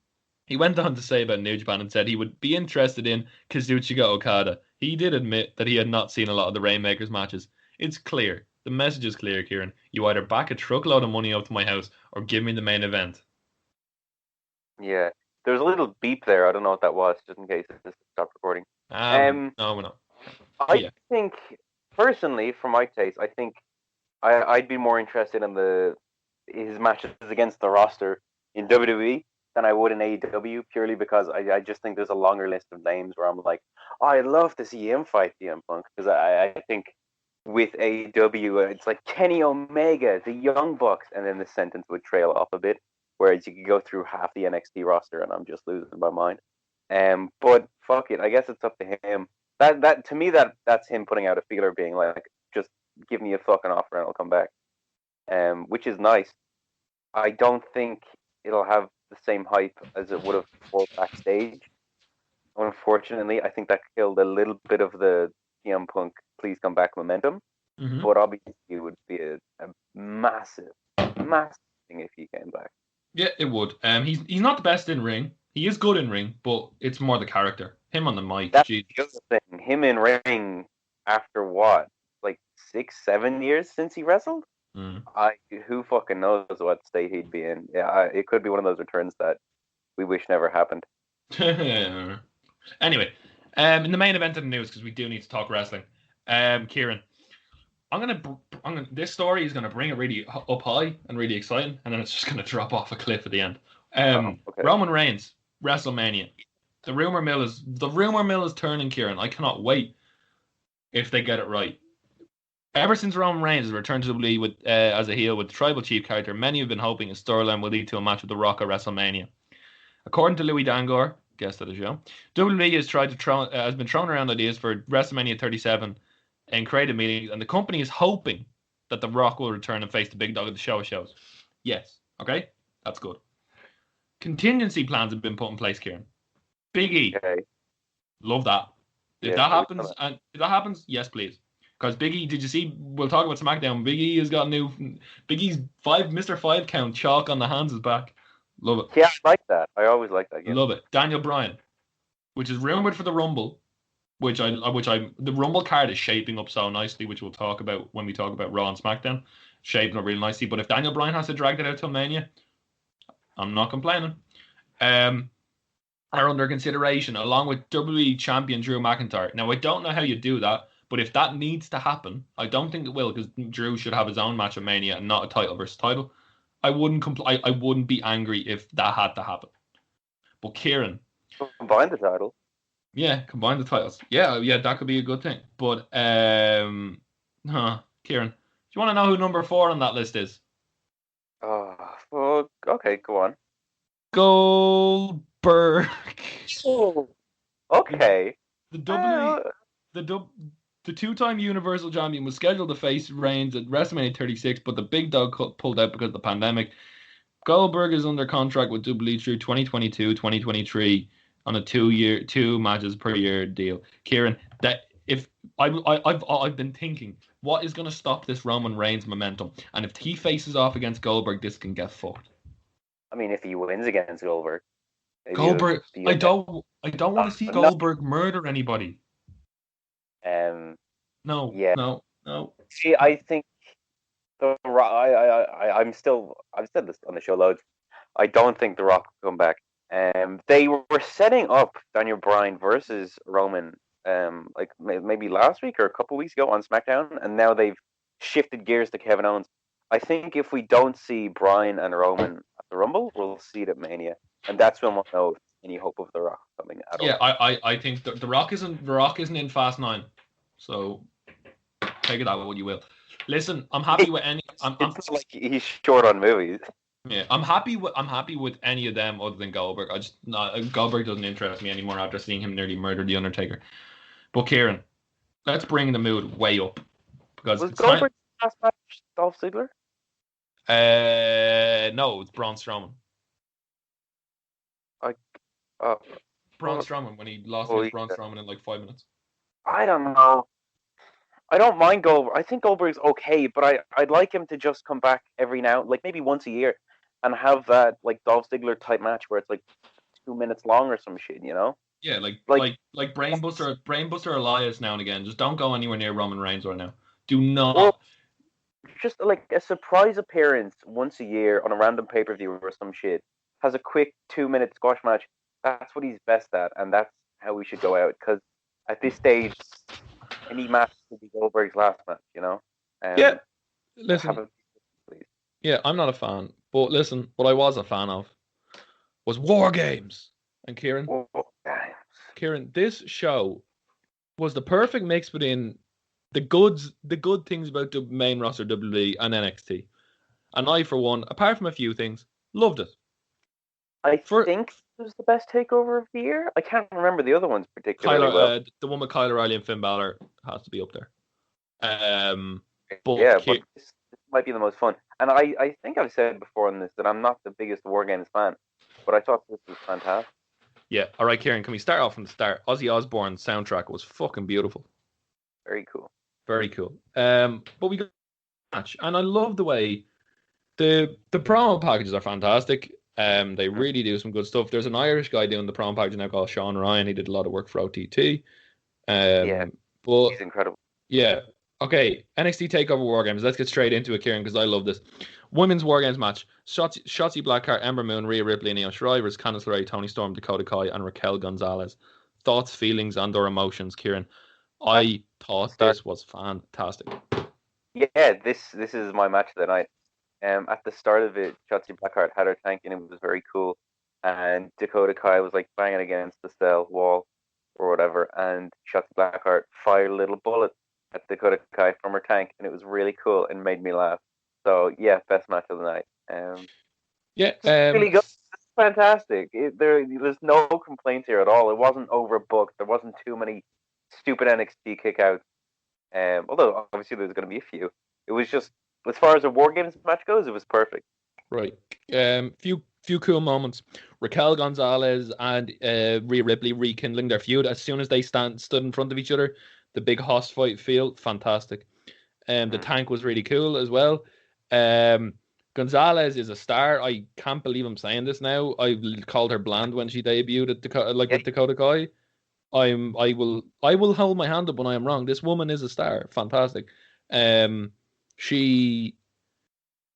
he went on to say about New Japan and said he would be interested in Kazuchika Okada. He did admit that he had not seen a lot of the Rainmakers matches. It's clear. The message is clear, Kieran. You either back a truckload of money up to my house or give me the main event. Yeah. There's a little beep there. I don't know what that was, just in case this stopped recording. No, we're not. I think, personally, for my taste, I think I'd be more interested in his matches against the roster in WWE than I would in AEW, purely because I just think there's a longer list of names where I'm like, oh, I'd love to see him fight CM Punk, because I think with AEW, it's like Kenny Omega, the Young Bucks, and then the sentence would trail off a bit, whereas you could go through half the NXT roster and I'm just losing my mind. But fuck it, I guess it's up to him. That to me, that's him putting out a feeler, being like, just give me a fucking offer and I'll come back. Which is nice. I don't think it'll have the same hype as it would have before Backstage. Unfortunately, I think that killed a little bit of the CM Punk please come back momentum. Mm-hmm. But obviously it would be a massive thing if he came back. Yeah, it would. He's not the best in ring. He is good in ring, but it's more the character. Him on the mic. That's the other thing. Him in ring after what? Like 6-7 years since he wrestled? Who fucking knows what state he'd be in. Yeah, it could be one of those returns that we wish never happened. Anyway, in the main event of the news, because we do need to talk wrestling, Kieran, this story is gonna bring it really up high and really exciting, and then it's just gonna drop off a cliff at the end. Okay. Roman Reigns, WrestleMania. The rumor mill is turning, Kieran. I cannot wait if they get it right. Ever since Roman Reigns has returned to WWE with as a heel with the Tribal Chief character, many have been hoping his storyline will lead to a match with The Rock at WrestleMania. According to Louis Dangor, guest of the show. WWE has been throwing around ideas for WrestleMania 37 in creative meetings, and the company is hoping that The Rock will return and face the big dog at the show of shows. Yes. Okay? That's good. Contingency plans have been put in place, Kieran. Big E. Okay. Love that. If that happens, yes, please. Because Big E, did you see? We'll talk about SmackDown. Big E has got Big E's Mr. 5 count chalk on the hands is back. Love it. Yeah, I like that. I always like that. Love it. Daniel Bryan, which is rumored for the Rumble, the Rumble card is shaping up so nicely, which we'll talk about when we talk about Raw and SmackDown. Shaping up really nicely. But if Daniel Bryan has to drag it out till Mania, I'm not complaining. Are under consideration, along with WWE champion Drew McIntyre. Now, I don't know how you do that, but if that needs to happen, I don't think it will, because Drew should have his own match at Mania and not a title versus title. I wouldn't be angry if that had to happen. But Kieran, combine the title. Yeah, combine the titles. Yeah, that could be a good thing. But Kieran, do you want to know who number 4 on that list is? Well, okay, go on. Goldberg. Oh, okay. The two-time Universal Champion was scheduled to face Reigns at WrestleMania 36, but the big dog pulled out because of the pandemic. Goldberg is under contract with WWE through 2022, 2023 on a 2 matches per year deal. Kieran, that if I've been thinking, what is going to stop this Roman Reigns momentum? And if he faces off against Goldberg, this can get fucked. I mean, if he wins against Goldberg. I don't want to see Goldberg murder anybody. No. See, I think the Rock. I've said this on the show loads. I don't think the Rock will come back. They were setting up Daniel Bryan versus Roman, like maybe last week or a couple weeks ago on SmackDown, and now they've shifted gears to Kevin Owens. I think if we don't see Bryan and Roman at the Rumble, we'll see it at Mania, and that's when we'll know any hope of the Rock coming at all. Yeah, I think the Rock isn't in Fast 9, so take it out what you will. Listen, I'm happy with any. It's like he's short on movies. Yeah, I'm happy with any of them other than Goldberg. Goldberg doesn't interest me anymore after seeing him nearly murder the Undertaker. But Kieran, let's bring the mood way up, because was Goldberg's last match Dolph Ziggler? No, it's Braun Strowman. Braun Strowman when he lost against Braun Strowman in like 5 minutes. I don't know. I don't mind Goldberg. I think Goldberg's okay, but I'd like him to just come back every now, like maybe once a year, and have that like Dolph Ziggler type match where it's like 2 minutes long or some shit, you know? Yeah, like Brainbuster Elias now and again. Just don't go anywhere near Roman Reigns right now. Do not. Well, just like a surprise appearance once a year on a random pay-per-view or some shit. Has a quick 2-minute squash match. That's what he's best at, and that's how we should go out. Because at this stage, any match could be Goldberg's last match, you know? Yeah. Listen. Yeah, I'm not a fan. But listen, what I was a fan of was War Games. And Kieran, this show was the perfect mix between the good things about the main roster WWE and NXT. And I, for one, apart from a few things, loved it. I think it was the best takeover of the year. I can't remember the other ones particularly well. The one with Kyle O'Reilly and Finn Balor has to be up there. But this might be the most fun. And I think I've said before on this that I'm not the biggest War Games fan, but I thought this was fantastic. Yeah. All right, Kieran, can we start off from the start? Ozzy Osbourne's soundtrack was fucking beautiful. Very cool. Very cool. But we got a match, and I love the way the promo packages are fantastic. They really do some good stuff. There's an Irish guy doing the promo package now called Sean Ryan. He did a lot of work for OTT. But he's incredible. Yeah. Okay, NXT TakeOver War Games. Let's get straight into it, Kieran, because I love this. Women's War Games match. Shotzi Blackheart, Ember Moon, Rhea Ripley, and Io Shirai versus Candice LeRae, Toni Storm, Dakota Kai, and Raquel Gonzalez. Thoughts, feelings, and/or emotions, Kieran? I thought this was fantastic. Yeah, this is my match of the night. At the start of it, Shotzi Blackheart had her tank, and it was very cool. And Dakota Kai was like banging against the cell wall or whatever, and Shotzi Blackheart fired a little bullet at Dakota Kai from her tank, and it was really cool and made me laugh. So yeah, best match of the night. Really good. fantastic. There's no complaints here at all. It wasn't overbooked. There wasn't too many stupid NXT kickouts. Although obviously there's going to be a few. It was just, as far as a War Games match goes, it was perfect. Right. Few cool moments. Raquel Gonzalez and Rhea Ripley rekindling their feud as soon as they stood in front of each other. The big hoss fight feel fantastic. The tank was really cool as well. Gonzalez is a star. I can't believe I'm saying this now. I called her bland when she debuted at with Dakota Kai. I will hold my hand up when I am wrong. This woman is a star. Fantastic. She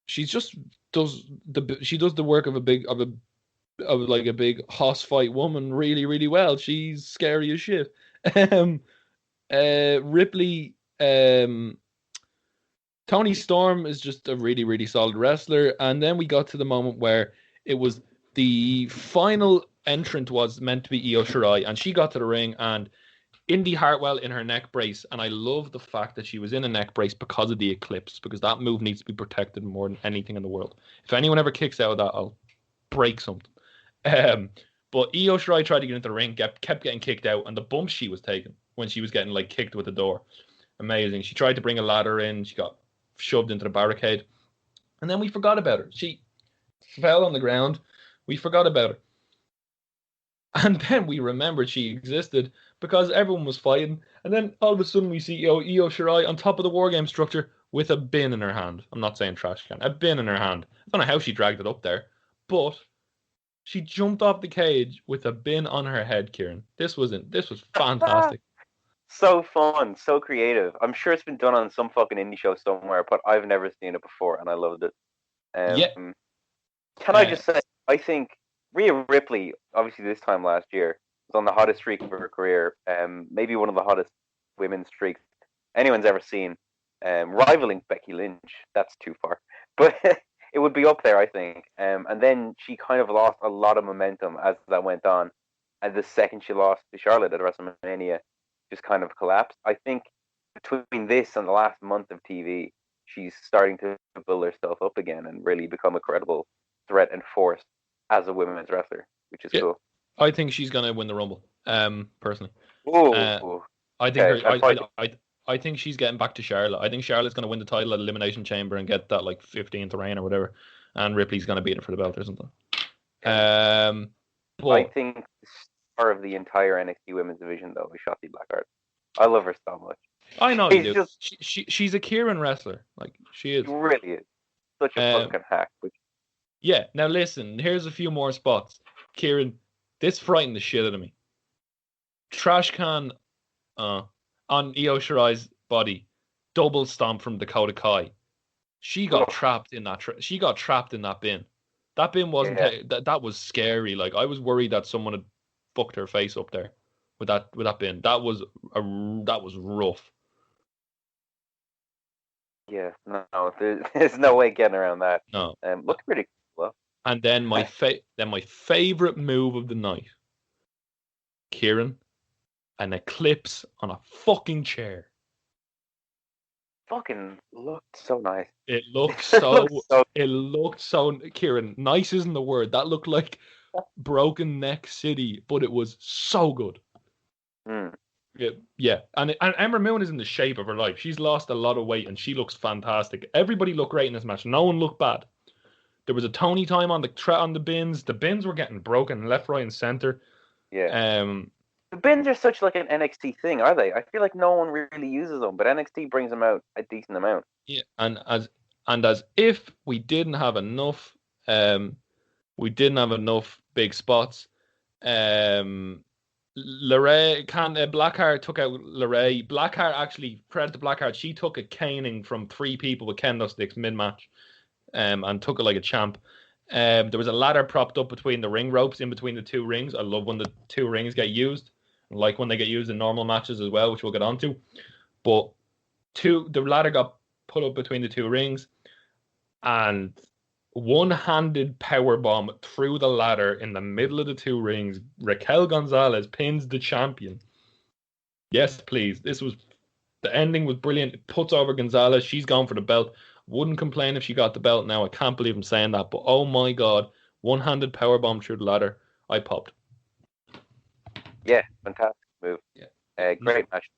just does the work of a big hoss fight woman really, really well. She's scary as shit. Ripley, Tony Storm is just a really, really solid wrestler. And then we got to the moment where it was the final entrant was meant to be Io Shirai, and she got to the ring, and Indy Hartwell in her neck brace, and I love the fact that she was in a neck brace because of the eclipse, because that move needs to be protected more than anything in the world. If anyone ever kicks out of that, I'll break something. But Io Shirai tried to get into the ring, kept getting kicked out, and the bumps she was taking when she was getting kicked with the door. Amazing. She tried to bring a ladder in, she got shoved into the barricade, and then we forgot about her. She fell on the ground. We forgot about her. And then we remembered she existed because everyone was fighting. And then all of a sudden we see Io Shirai on top of the War Game structure with a bin in her hand. I'm not saying trash can. A bin in her hand. I don't know how she dragged it up there. But she jumped off the cage with a bin on her head, Kieran. This was fantastic. So fun. So creative. I'm sure it's been done on some fucking indie show somewhere, but I've never seen it before, and I loved it. Can I just say, I think Rhea Ripley, obviously this time last year, was on the hottest streak of her career. Maybe one of the hottest women's streaks anyone's ever seen. Rivaling Becky Lynch. That's too far. But it would be up there, I think. And then she kind of lost a lot of momentum as that went on. And the second she lost to Charlotte at WrestleMania, just kind of collapsed. I think between this and the last month of TV, she's starting to build herself up again and really become a credible threat and force as a women's wrestler, which is cool. I think she's gonna win the Rumble. Personally, I think she's getting back to Charlotte. I think Charlotte's gonna win the title at Elimination Chamber and get that 15th reign or whatever, and Ripley's gonna beat her for the belt or something. I think the star of the entire NXT women's division though is Shotzi Blackheart. I love her so much. I know you do. She's a Kieran wrestler. She is. She really is. Such a fucking hack. Yeah. Now listen. Here's a few more spots. Kieran, this frightened the shit out of me. Trash can on Io Shirai's body. Double stomp from Dakota Kai. She got trapped in that. She got trapped in that bin. That bin wasn't. That was scary. I was worried that someone had fucked her face up there with that bin. That was rough. Yeah, no, there's no way getting around that. No, looked pretty cool. And then my favorite move of the night, Kieran, an eclipse on a fucking chair. Fucking looked so nice. It looked so. It looked so. Kieran, nice isn't the word. That looked like Broken Neck City, but it was so good. Yeah. And Ember Moon is in the shape of her life. She's lost a lot of weight and she looks fantastic. Everybody looked great in this match. No one looked bad. There was a Tony time on the bins. The bins were getting broken left, right, and center. Yeah. The bins are such an NXT thing, are they? I feel like no one really uses them, but NXT brings them out a decent amount. Yeah, and as if we didn't have enough, big spots. Blackheart took out LeRae. Blackheart actually, credit to Blackheart, she took a caning from 3 people with kendo sticks mid-match, and took it like a champ. There was a ladder propped up between the ring ropes, in between the 2 rings. I love when the 2 rings get used. I like when they get used in normal matches as well, which we'll get onto. But the ladder got put up between the 2 rings, and one-handed powerbomb through the ladder in the middle of the 2 rings. Raquel Gonzalez pins the champion. Yes, please. The ending was brilliant. It puts over Gonzalez. She's gone for the belt. Wouldn't complain if she got the belt now. I can't believe I'm saying that, but oh my God, one-handed powerbomb through the ladder. I popped. Yeah, fantastic move. Yeah. Great match.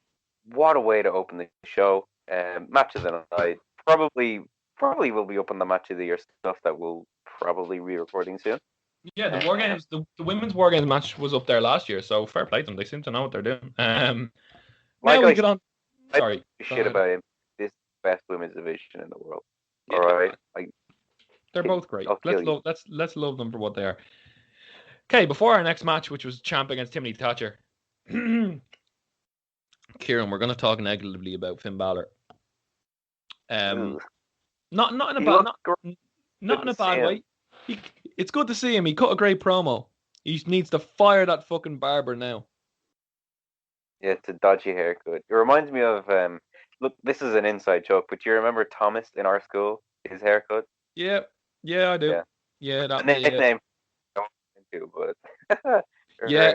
What a way to open the show. Match of the night. Probably will be up on the match of the year stuff that we'll probably be recording soon. Yeah, the War Games, the women's War Games match was up there last year, so fair play to them. They seem to know what they're doing. Now we get on. Sorry, shit about him. This is the best women's division in the world. Yeah, all right, they're both great. Let's love them for what they are. Okay, before our next match, which was Champ against Timothy Thatcher, Kieran, we're going to talk negatively about Finn Balor. Not in a bad way. It's good to see him. He cut a great promo. He needs to fire that fucking barber now. Yeah, it's a dodgy haircut. It reminds me of look, this is an inside joke, but do you remember Thomas in our school? His haircut. Yeah, I do. Yeah, that nickname. But it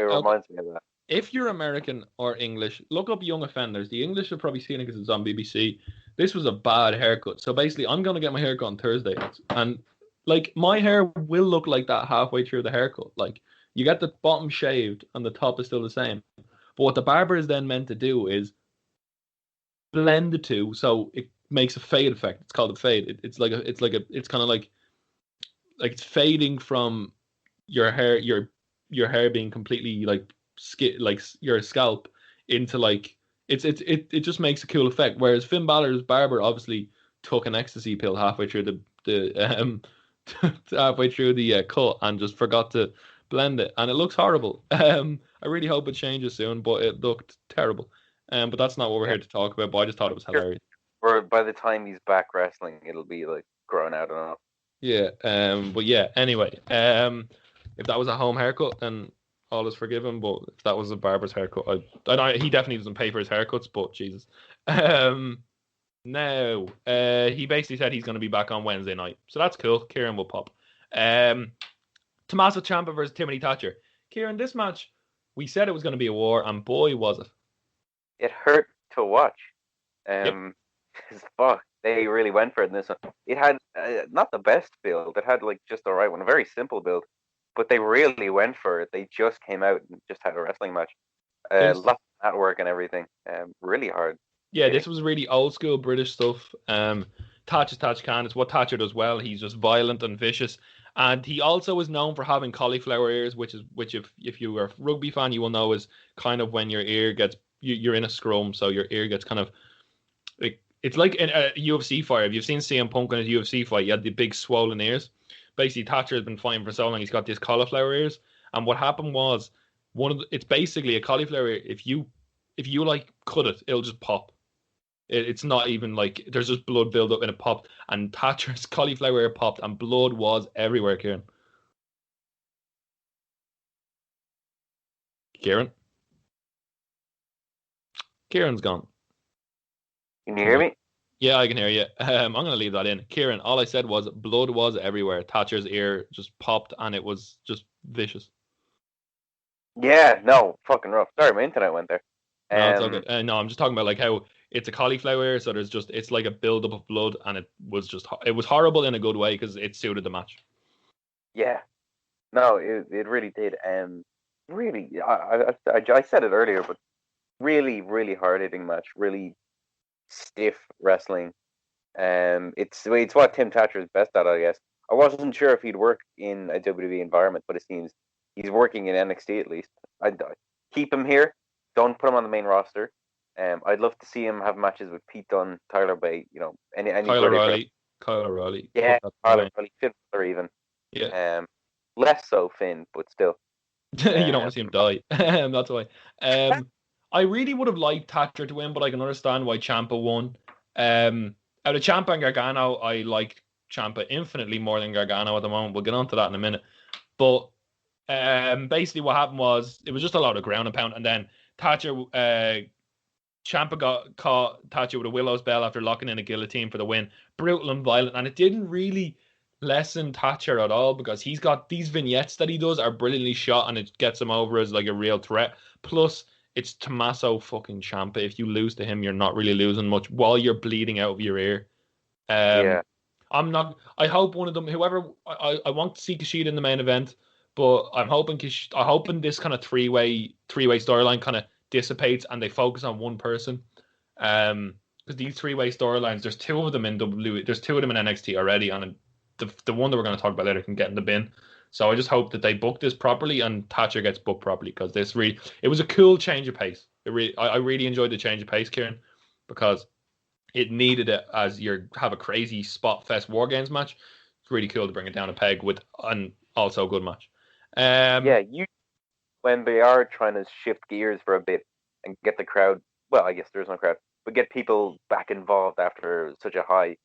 reminds me of that. If you're American or English, look up Young Offenders. The English have probably seen it because it's on BBC. This was a bad haircut. So basically, I'm going to get my haircut on Thursday. And, like, my hair will look like that halfway through the haircut. Like, you get the bottom shaved and the top is still the same. But what the barber is then meant to do is blend the two so it makes a fade effect. It's called a fade. It's kind of like it's fading from your hair, your hair being completely like your scalp into like it just makes a cool effect. Whereas Finn Balor's barber obviously took an ecstasy pill halfway through the halfway through the cut and just forgot to blend it, and it looks horrible. I really hope it changes soon, but it looked terrible. But that's not what we're here to talk about. But I just thought it was hilarious. Or by the time he's back wrestling, it'll be like grown out enough. Yeah. But yeah. Anyway, if that was a home haircut, then all is forgiven. But if that was a barber's haircut, he definitely doesn't pay for his haircuts. But Jesus. Now, he basically said he's going to be back on Wednesday night, so that's cool. Kieran will pop. Tommaso Ciampa versus Timothy Thatcher. Kieran, this match, we said it was going to be a war, and boy, was it. It hurt to watch. Yep. Fuck, they really went for it in this one. It had not the best build. It had like just the right one, a very simple build, but they really went for it. They just came out and just had a wrestling match. Lots of mat work and everything. Really hard. Yeah, this was really old school British stuff. Thatcher's Thatcher Khan. It's what Thatcher does well. He's just violent and vicious. And he also is known for having cauliflower ears, which if you are a rugby fan, you will know is kind of when your ear gets, you're in a scrum, so your ear gets kind of, it's like in a UFC fight. If you've seen CM Punk in a UFC fight, you had the big swollen ears. Basically, Thatcher has been fighting for so long, he's got these cauliflower ears. And what happened was, it's basically a cauliflower ear. If you like cut it, it'll just pop. It's not even like there's just blood build up and it popped, and Thatcher's cauliflower ear popped and blood was everywhere. Kieran's gone. Can you hear me? Yeah, I can hear you. I'm going to leave that in. Kieran, all I said was blood was everywhere. Thatcher's ear just popped and it was just vicious. Yeah, no, fucking rough. Sorry, my internet went there. No, it's okay. No, I'm just talking about like how it's a cauliflower ear, so it's like a buildup of blood, and it was horrible in a good way because it suited the match. Yeah, no, it really did. Really, I said it earlier, but really, really hard hitting match. Really stiff wrestling. It's what Tim Thatcher is best at, I guess. I wasn't sure if he'd work in a WWE environment, but it seems he's working in NXT at least. I'd keep him here. Don't put him on the main roster. I'd love to see him have matches with Pete Dunne, Tyler Bate, any Kyle O'Reilly. Yeah, Kyle O'Reilly, Finn Balor even. Yeah. Less so Finn, but still. You don't want to see him die. That's why. I really would have liked Thatcher to win, but I can understand why Ciampa won. Out of Ciampa and Gargano, I like Ciampa infinitely more than Gargano at the moment. We'll get on to that in a minute. But basically what happened was it was just a lot of ground and pound, and then Ciampa got caught Thatcher with a Willow's Bell after locking in a guillotine for the win. Brutal and violent, and it didn't really lessen Thatcher at all because he's got these vignettes that he does are brilliantly shot, and it gets him over as like a real threat. Plus, it's Tommaso fucking Ciampa. If you lose to him, you're not really losing much while you're bleeding out of your ear. Yeah. I'm not. I hope one of them, whoever. I want to see Kushida in the main event, but I'm hoping this kind of three-way storyline kind of dissipates and they focus on one person. Because these three-way storylines, there's two of them in WWE, there's two of them in NXT already, and the one that we're going to talk about later can get in the bin. So I just hope that they book this properly and Thatcher gets booked properly, because it was a cool change of pace. I really enjoyed the change of pace, Kieran, because it needed it as you have a crazy spot fest War Games match. It's really cool to bring it down a peg with an also good match. When they are trying to shift gears for a bit and get the crowd, well, I guess there's no crowd, but get people back involved after such a high,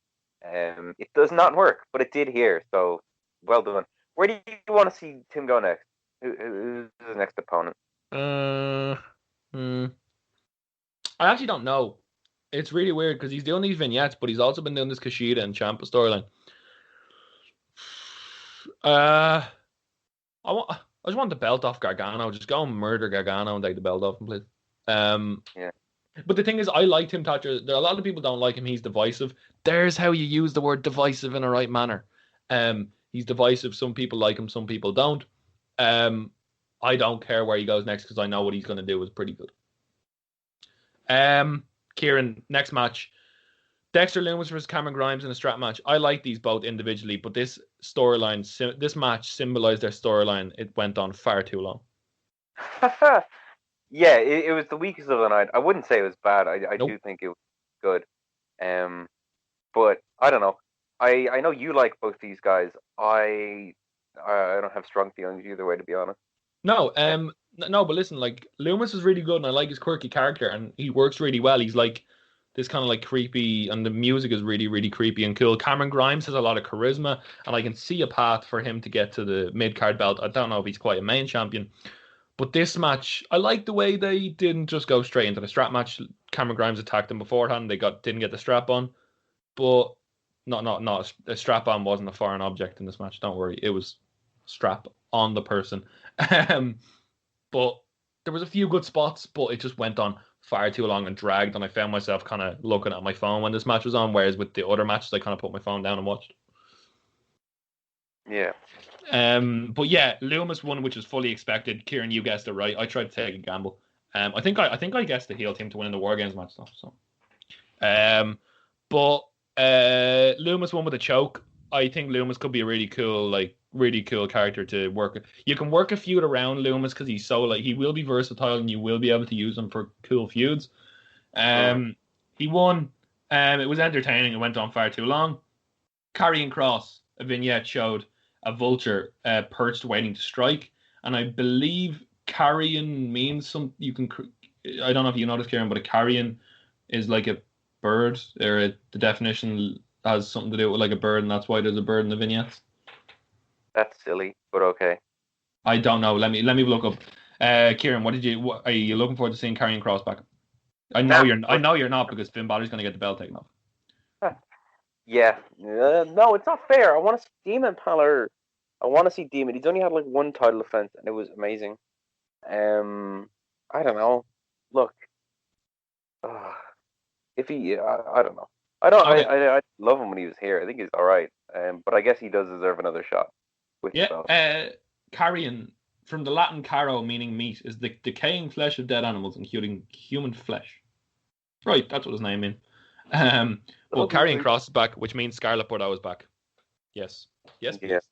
it does not work, but it did here, so well done. Where do you want to see Tim go next? Who's his next opponent? I actually don't know. It's really weird because he's doing these vignettes, but he's also been doing this Kushida and Ciampa storyline. I just want the belt off Gargano. Just go and murder Gargano and take the belt off him, please. Yeah. But the thing is, I like Tim Thatcher. There are a lot of people don't like him. He's divisive. There's how you use the word divisive in a right manner. He's divisive. Some people like him, some people don't. I don't care where he goes next because I know what he's going to do is pretty good. Kieran, next match. Dexter Lumis versus Cameron Grimes in a strap match. I like these both individually, but this match symbolized their storyline. It went on far too long. Yeah, it was the weakest of the night. I wouldn't say it was bad. I Nope. do think it was good. But I don't know. I know you like both these guys. I don't have strong feelings either way, to be honest. No, but listen, like Lumis is really good, and I like his quirky character, and he works really well. He's like this kind of like creepy, and the music is really, really creepy and cool. Cameron Grimes has a lot of charisma, and I can see a path for him to get to the mid-card belt. I don't know if he's quite a main champion, but this match, I like the way they didn't just go straight into the strap match. Cameron Grimes attacked him beforehand. They didn't get the strap on, but not a strap on wasn't a foreign object in this match. Don't worry, it was strap on the person. But there was a few good spots, but it just went on far too long and dragged, and I found myself kind of looking at my phone when this match was on, whereas with the other matches I kind of put my phone down and watched. Yeah. But yeah, Lumis won, which was fully expected. Kieran, you guessed it right. I tried to take a gamble. I think I guessed the heel team to win in the War Games match though. So, but Lumis won with a choke. I think Lumis could be a really cool character to work. You can work a feud around Lumis because he's so he will be versatile and you will be able to use him for cool feuds. He won. It was entertaining. It went on far too long. Karrion Kross, a vignette showed a vulture perched waiting to strike, and I believe carrion means some. I don't know if you noticed, Kieran, but a carrion is like a bird, or the definition has something to do with like a bird, and that's why there's a bird in the vignettes. That's silly, but okay. I don't know. Let me look up. Kieran, what are you looking forward to seeing Karrion Kross back? I know you're not, because Finn Balor's going to get the belt taken off. Yeah. No, it's not fair. I want to see Demon Balor. I want to see Demon. He's only had like one title defense, and it was amazing. I don't know. Look, if he, I don't know. I love him when he was here. I think he's all right. But I guess he does deserve another shot. Carrion, from the Latin caro, meaning meat, is the decaying flesh of dead animals, including human flesh. Right, that's what his name means. Well, Karrion Kross is back, which means Scarlet Bordeaux is back. Yes. I think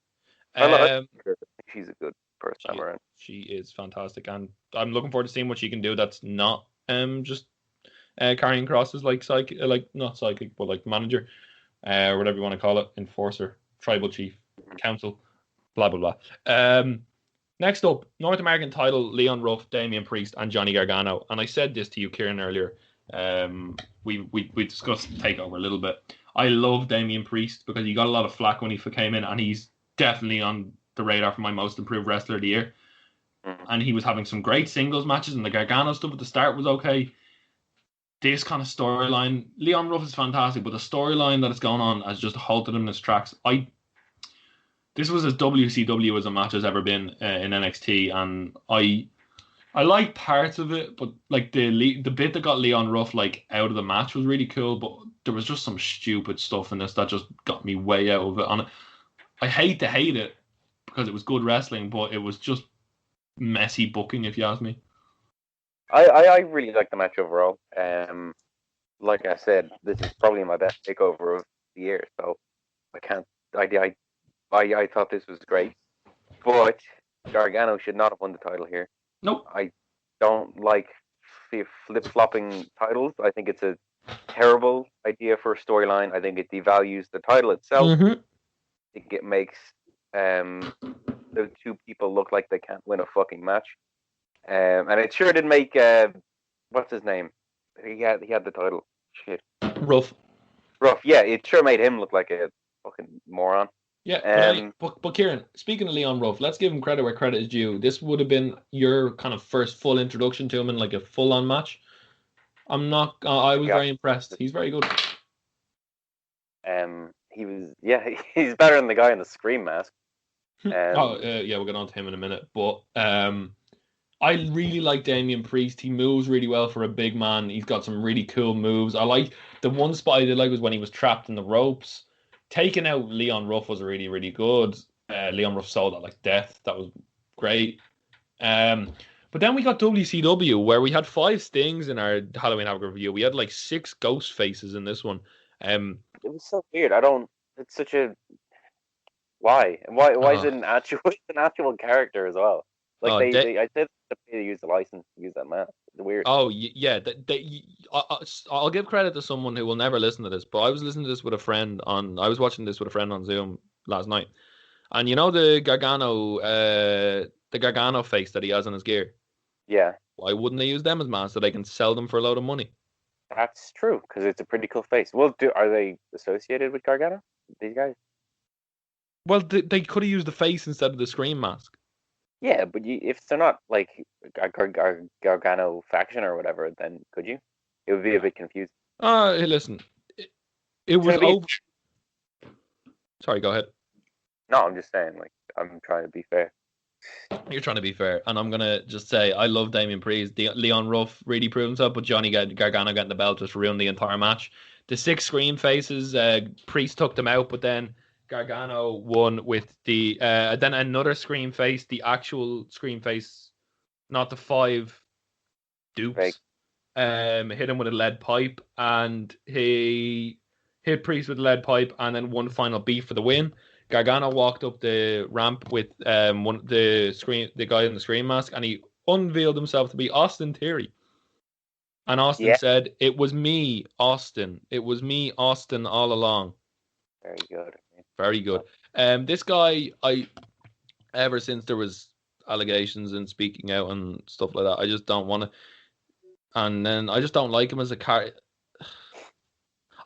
she's a good person around. She is fantastic, and I'm looking forward to seeing what she can do. That's not just Karrion Kross is not psychic, but like manager, or whatever you want to call it, enforcer, tribal chief, council, blah blah blah. Next up, North American title: Leon Ruff, Damian Priest, and Johnny Gargano. And I said this to you, Kieran, earlier. We discussed Takeover a little bit. I love Damian Priest because he got a lot of flack when he came in, and he's definitely on the radar for my most improved wrestler of the year. And he was having some great singles matches, and the Gargano stuff at the start was okay. This kind of storyline, Leon Ruff is fantastic, but the storyline that is going on has just halted him in his tracks. This was as WCW as a match has ever been in NXT, and I I like parts of it, but like the bit that got Leon Ruff like out of the match was really cool. But there was just some stupid stuff in this that just got me way out of it. And I hate to hate it because it was good wrestling, but it was just messy booking, if you ask me. I really like the match overall. Like I said, this is probably my best takeover of the year. So I can't. I thought this was great, but Gargano should not have won the title here. Nope. I don't like flip-flopping titles. I think it's a terrible idea for a storyline. I think it devalues the title itself. Mm-hmm. I think it makes the two people look like they can't win a fucking match. And it sure did make what's his name? He had the title. Shit. Ruff. Yeah, it sure made him look like a fucking moron. Yeah, but Kieran, speaking of Leon Ruff, let's give him credit where credit is due. This would have been your kind of first full introduction to him in like a full-on match. I was very impressed. He's very good. He's better than the guy in the Scream mask. We'll get on to him in a minute. But I really like Damian Priest. He moves really well for a big man. He's got some really cool moves. I like the one spot I did like was when he was trapped in the ropes. Taking out Leon Ruff was really, really good. Leon Ruff sold that like death. That was great. But then we got WCW where we had 5 stings in our Halloween Havoc review. We had like 6 ghost faces in this one. It was so weird. It's such a why is it an actual character as well? Like I said they use the license to use that mask. It's weird. Oh yeah, I'll give credit to someone who will never listen to this, but I was listening to this with a friend I was watching this with a friend on Zoom last night, and you know the Gargano face that he has on his gear. Yeah. Why wouldn't they use them as masks so they can sell them for a load of money? That's true because it's a pretty cool face. Well, are they associated with Gargano? These guys? Well, they could have used the face instead of the Scream mask. Yeah, but if they're not like a Gargano faction or whatever, then could you? It would be a bit confusing. Hey, listen, it was over. Sorry, go ahead. No, I'm just saying, like, I'm trying to be fair. You're trying to be fair, and I'm gonna just say I love Damian Priest. Leon Ruff really proved himself, but Johnny Gargano getting the belt just ruined the entire match. The 6 Scream faces, Priest took them out, but then Gargano won with the then another Scream face, the actual Scream face, not the 5 dupes. Right. Hit him with a lead pipe, and he hit Priest with a lead pipe, and then one final beat for the win. Gargano walked up the ramp with the guy in the Scream mask, and he unveiled himself to be Austin Theory. And Austin said, "It was me, Austin. It was me, Austin, all along." Very good. Very good. This guy, ever since there was allegations and speaking out and stuff like that, I just don't want to. And then I just don't like him as a character.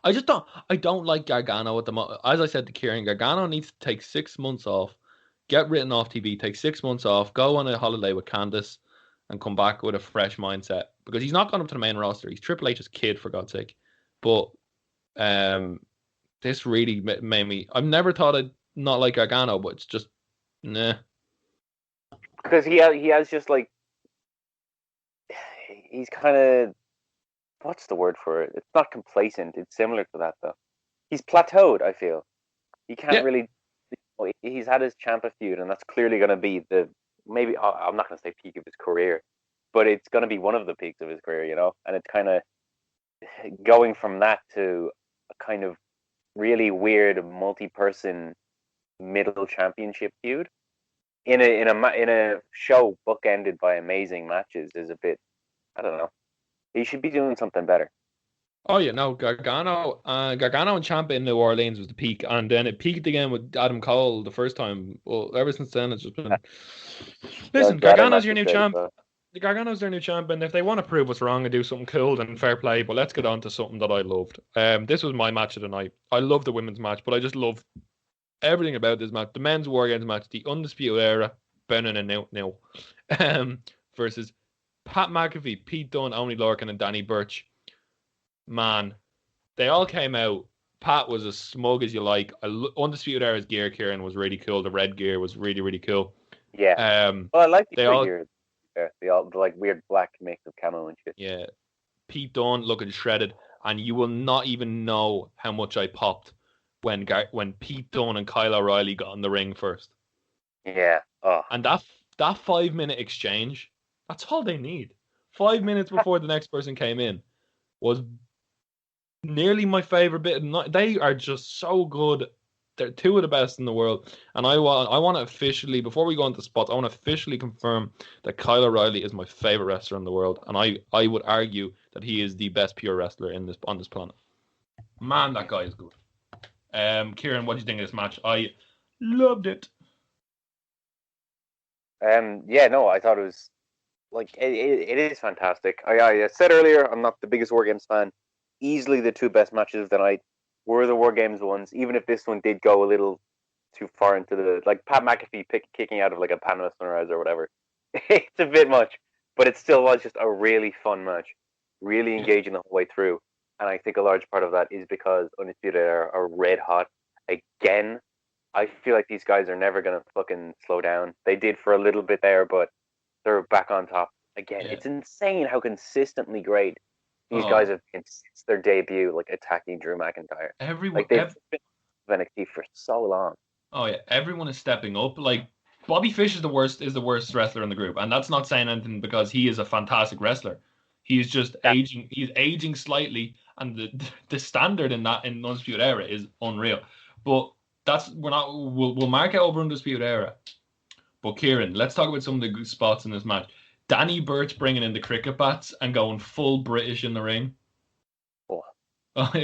I don't like Gargano at the moment. As I said to Kieran, Gargano needs to take 6 months off, get written off TV, take 6 months off, go on a holiday with Candice, and come back with a fresh mindset. Because he's not gone up to the main roster. He's Triple H's kid, for God's sake. But this really made me... I've never thought I'd not like Gargano, but it's just... nah. Because he has just, like... He's kind of... What's the word for it? It's not complacent. It's similar to that, though. He's plateaued, I feel. He can't really... He's had his Ciampa feud, and that's clearly going to be the... Maybe... I'm not going to say peak of his career, but it's going to be one of the peaks of his career, you know? And it's kind of going from that to a kind of really weird multi-person middle championship feud in a show bookended by amazing matches is a bit... I don't know. He should be doing something better. Oh yeah, no, Gargano and Ciampa in New Orleans was the peak, and then it peaked again with Adam Cole the first time. Well, ever since then it's just been. Listen, Gargano's your new champ. Gargano's their new champ, and if they want to prove us wrong and do something cool, then fair play. But let's get on to something that I loved. This was my match of the night. I love the women's match, but I just love everything about this match. The men's War Games match, the Undisputed Era, Brennan and New, versus Pat McAfee, Pete Dunne, Oney Lorcan, and Danny Burch. Man, they all came out. Pat was as smug as you like. Undisputed Era's gear, Kieran, was really cool. The red gear was really, really cool. Yeah. Well, I like the gear. fair. They all the, like weird black mix of camo and shit. Yeah, Pete Dunne looking shredded, and you will not even know how much I popped when Pete Dunne and Kyle O'Reilly got in the ring first. Yeah. Oh. And that 5-minute exchange, that's all they need. 5 minutes before the next person came in was nearly my favorite bit. They are just so good. They're two of the best in the world. And I want to officially, before we go into spots, I want to officially confirm that Kyle O'Reilly is my favorite wrestler in the world. And I would argue that he is the best pure wrestler on this planet. Man, that guy is good. Kieran, what do you think of this match? I loved it. Yeah, no, I thought it was like it is fantastic. I said earlier, I'm not the biggest War Games fan. Easily the two best matches of the night were the War Games ones, even if this one did go a little too far into the like Pat McAfee kicking out of like a Panama Sunrise or whatever. It's a bit much, but it still was just a really fun match, really engaging the whole way through. And I think a large part of that is because Undisputed Era are red hot again. I feel like these guys are never gonna fucking slow down. They did for a little bit there, but they're back on top again. Yeah. It's insane how consistently great these guys have been since their debut, like attacking Drew McIntyre. Everyone, they've been NXT for so long. Oh yeah, everyone is stepping up. Like Bobby Fish is the worst wrestler in the group, and that's not saying anything because he is a fantastic wrestler. He's just aging. He's aging slightly, and the standard in Undisputed Era is unreal. But we'll mark it over Undisputed Era. But Kieran, let's talk about some of the good spots in this match. Danny Burch bringing in the cricket bats and going full British in the ring. Oh. I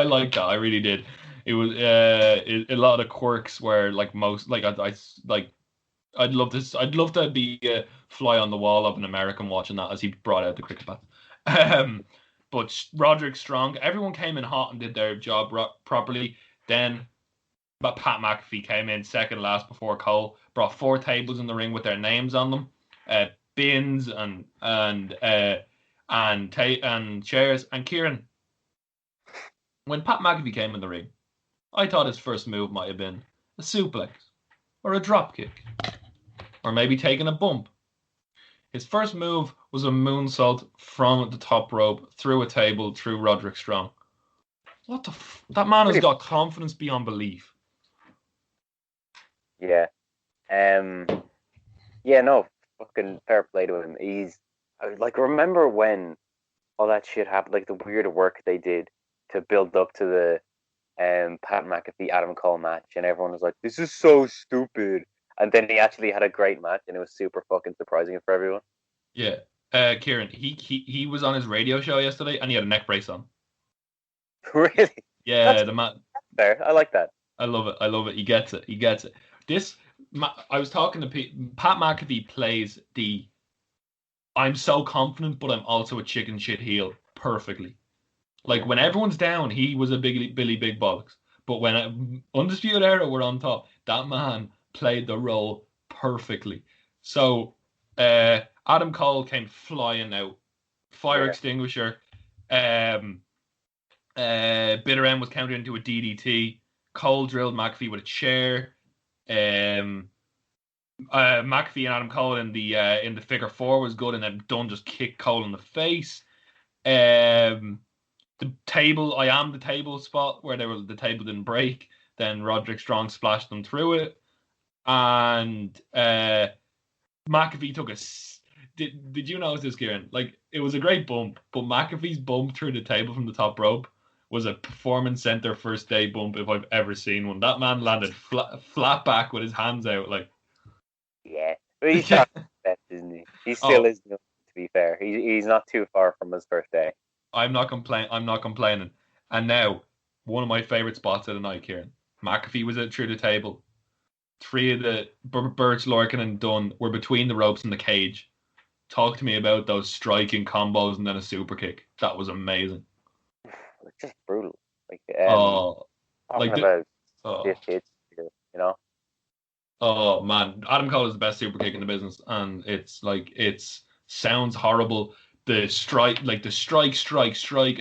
like that. I really did. It was a lot of quirks where like most like I'd love to be a fly on the wall of an American watching that as he brought out the cricket bat. But Roderick Strong, everyone came in hot and did their job properly. Then but Pat McAfee came in second last before Cole, brought 4 tables in the ring with their names on them, bins and chairs. And Kieran, when Pat McAfee came in the ring, I thought his first move might have been a suplex or a drop kick, or maybe taking a bump. His first move was a moonsault from the top rope through a table through Roderick Strong. What the that man has got confidence beyond belief. Yeah. Yeah, no, fucking fair play to him. He's like, remember when all that shit happened, like the weird work they did to build up to the Pat McAfee Adam Cole match, and everyone was like, this is so stupid. And then he actually had a great match, and it was super fucking surprising for everyone. Yeah. Kieran, he was on his radio show yesterday, and he had a neck brace on. Really? Yeah, the man. Fair. I like that. I love it. He gets it. I was talking to Pat McAfee plays the I'm so confident, but I'm also a chicken shit heel perfectly. Like when everyone's down, he was a Billy Big Bollocks. But when Undisputed Era were on top, that man played the role perfectly. So Adam Cole came flying out, fire extinguisher. Bitter End was countered into a DDT. Cole drilled McAfee with a chair. McAfee and Adam Cole in the figure 4 was good, and then Dunn just kicked Cole in the face. The table, I am the table spot where the table didn't break. Then Roderick Strong splashed them through it, and McAfee took a. Did you notice this, Kieran? Like it was a great bump, but McAfee's bump through the table from the top rope was a Performance Center first day bump if I've ever seen one. That man landed flat back with his hands out, like. Yeah, but he's not the best, isn't he? He still is. To be fair, he's not too far from his first day. I'm not complaining. And now, one of my favorite spots of the night, Kieran. McAfee was through the table. 3 of the Birch, Lorcan, and Dunn were between the ropes and the cage. Talk to me about those striking combos and then a super kick. That was amazing. It's just brutal. Like, hits, you know. Oh man, Adam Cole is the best super kick in the business, and it's sounds horrible. The strike, and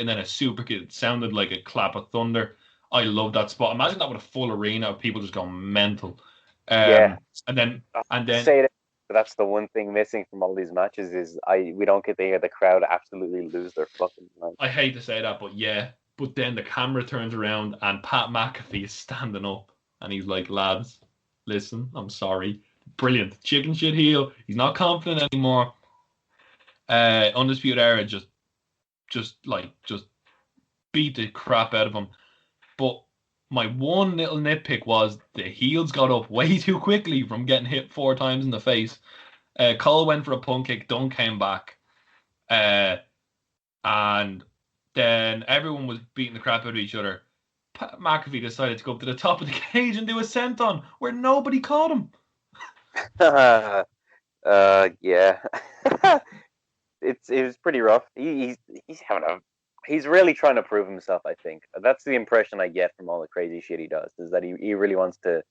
then a super kick. It sounded like a clap of thunder. I love that spot. Imagine that with a full arena of people just going mental. And then say that that's the one thing missing from all these matches is we don't get to hear the crowd absolutely lose their fucking mind. I hate to say that, but yeah. But then the camera turns around and Pat McAfee is standing up and he's like, lads, listen, I'm sorry. Brilliant. Chicken shit heel. He's not confident anymore. Undisputed Era just beat the crap out of him. But my one little nitpick was the heels got up way too quickly from getting hit 4 times in the face. Cole went for a punt kick, Dunn came back. And then everyone was beating the crap out of each other. Pat McAfee decided to go up to the top of the cage and do a senton where nobody caught him. Yeah. It was pretty rough. He's really trying to prove himself, I think. That's the impression I get from all the crazy shit he does, is that he really wants to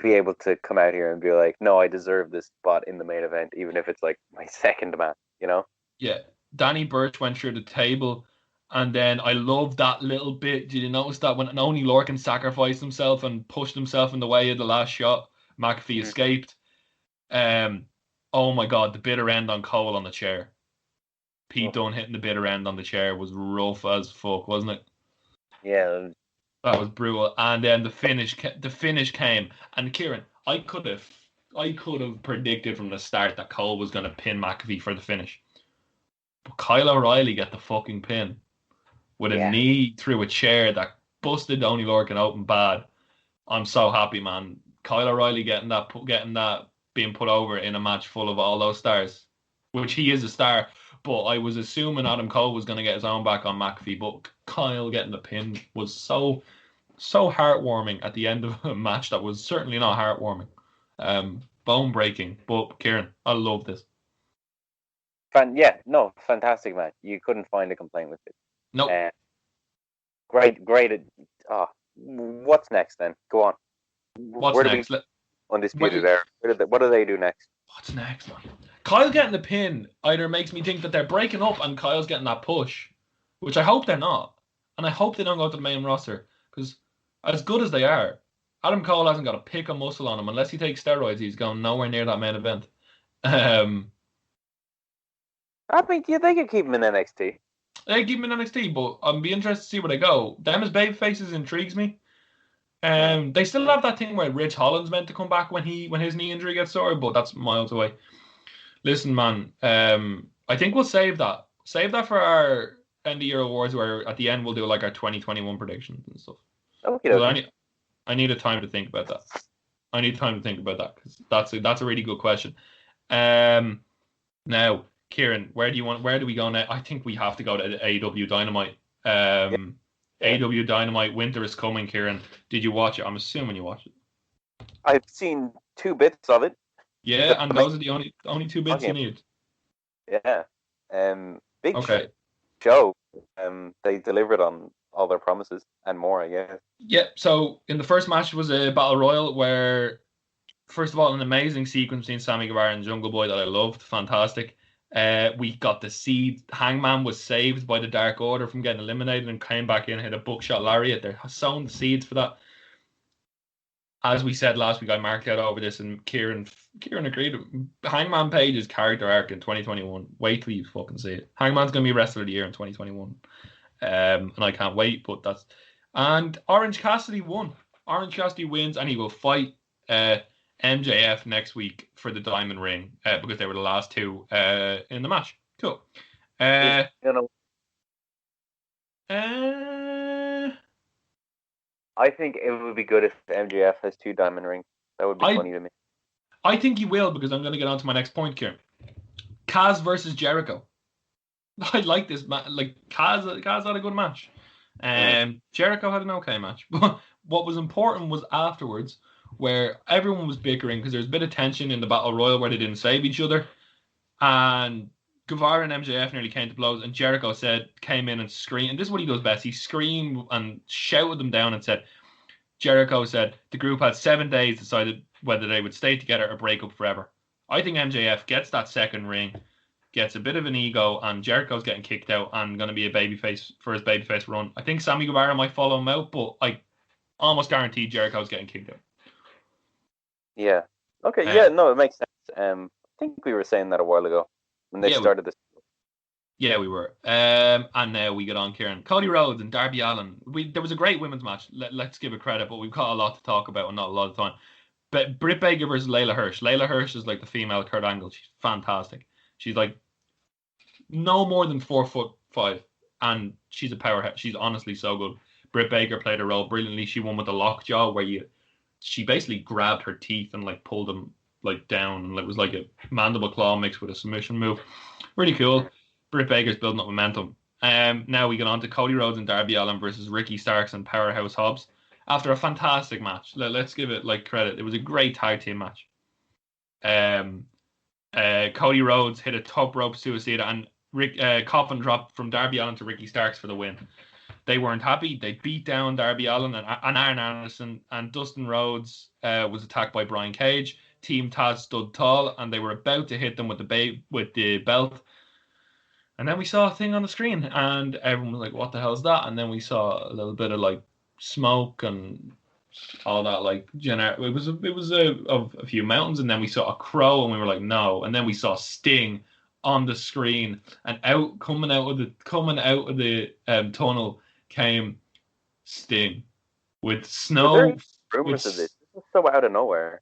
be able to come out here and be like, no, I deserve this spot in the main event, even if it's like my second match, you know? Yeah. Danny Burch went through the table, and then I love that little bit. Did you notice that when Oney Lorcan sacrificed himself and pushed himself in the way of the last shot, McAfee escaped? Oh my God, the bitter end on Cole on the chair. Pete Dunne hitting the bitter end on the chair was rough as fuck, wasn't it? Yeah. That was brutal. And then the finish came. And Kieran, I could have predicted from the start that Cole was going to pin McAfee for the finish. But Kyle O'Reilly got the fucking pin with a knee through a chair that busted Oney Lorcan open bad. I'm so happy, man. Kyle O'Reilly getting that being put over in a match full of all those stars, which he is a star. But I was assuming Adam Cole was going to get his own back on McAfee, but Kyle getting the pin was so heartwarming at the end of a match that was certainly not heartwarming. Bone breaking. But Kieran, I love this. Fantastic match. You couldn't find a complaint with it. No. Great. What's next then? Go on. What's next? Undisputed Era. What do they do next? What's next, man? Kyle getting the pin either makes me think that they're breaking up and Kyle's getting that push, which I hope they're not. And I hope they don't go to the main roster, because as good as they are, Adam Cole hasn't got a pick of muscle on him. Unless he takes steroids, he's going nowhere near that main event. I mean, they could keep him in NXT. They keep him in NXT, but I'd be interested to see where they go. Them as baby faces intrigues me. They still have that thing where Rich Holland's meant to come back when his knee injury gets sorted, but that's miles away. Listen, man, I think we'll save that. Save that for our end of year awards, where at the end we'll do like our 2021 predictions and stuff. Okay. I need a time to think about that. Because that's a really good question. Now, Kieran, where do we go now? I think we have to go to AEW Dynamite. AEW Dynamite Winter is Coming, Kieran. Did you watch it? I'm assuming you watched it. I've seen 2 bits of it. Yeah, and those are the only 2 bits you need. Yeah. Big show. They delivered on all their promises and more, I guess. Yeah, so in the first match was a Battle Royal where, first of all, an amazing sequence between Sammy Guevara and Jungle Boy that I loved. Fantastic. We got the seed. Hangman was saved by the Dark Order from getting eliminated and came back in and hit a buckshot lariat. They're sowing the seeds for that. As we said last week, I marked out over this, and Kieran agreed. Hangman Page's character arc in 2021. Wait till you fucking see it. Hangman's going to be Wrestler of the Year in 2021. And I can't wait, but that's... And Orange Cassidy won. Orange Cassidy wins, and he will fight MJF next week for the Diamond Ring, because they were the last 2 in the match. Cool. I think it would be good if MJF has 2 diamond rings. That would be funny to me. I think he will, because I'm going to get on to my next point, Kieran. Kaz versus Jericho. I like this match. Like, Kaz had a good match. Jericho had an okay match. But what was important was afterwards, where everyone was bickering because there was a bit of tension in the Battle Royal where they didn't save each other. And Guevara and MJF nearly came to blows, and Jericho came in and screamed. And this is what he does best. He screamed and shouted them down and said, Jericho said the group had 7 days to decide whether they would stay together or break up forever. I think MJF gets that second ring, gets a bit of an ego, and Jericho's getting kicked out and going to be a babyface for his babyface run. I think Sammy Guevara might follow him out, but I almost guarantee Jericho's getting kicked out. Yeah. Okay. Yeah. No, it makes sense. I think we were saying that a while ago when they Yeah, started this. Yeah, we were. And now we get on, Kieran. Cody Rhodes and Darby Allin. There was a great women's match. Let's give it credit, but we've got a lot to talk about and not a lot of time. But Britt Baker versus Layla Hirsch. Layla Hirsch is like the female Kurt Angle. She's fantastic. She's like no more than 4'5", and she's a powerhouse. She's honestly so good. Britt Baker played her role brilliantly. She won with a lockjaw where she basically grabbed her teeth and like pulled them like down, and it was like a mandible claw mixed with a submission move. Really cool. Britt Baker's building up momentum. Now we get on to Cody Rhodes and Darby Allin versus Ricky Starks and Powerhouse Hobbs. After a fantastic match, let's give it like credit. It was a great tag team match. Cody Rhodes hit a top rope suicide and coffin drop from Darby Allin to Ricky Starks for the win. They weren't happy. They beat down Darby Allin and Arn Anderson, and Dustin Rhodes was attacked by Brian Cage. Team Taz stood tall, and they were about to hit them with the belt. And then we saw a thing on the screen, and everyone was like, "What the hell is that?" And then we saw a little bit of like smoke and all that, like it was a few mountains, and then we saw a crow, and we were like, "No!" And then we saw Sting on the screen, and coming out of the tunnel came Sting with snow. Rumors of this. This is so out of nowhere.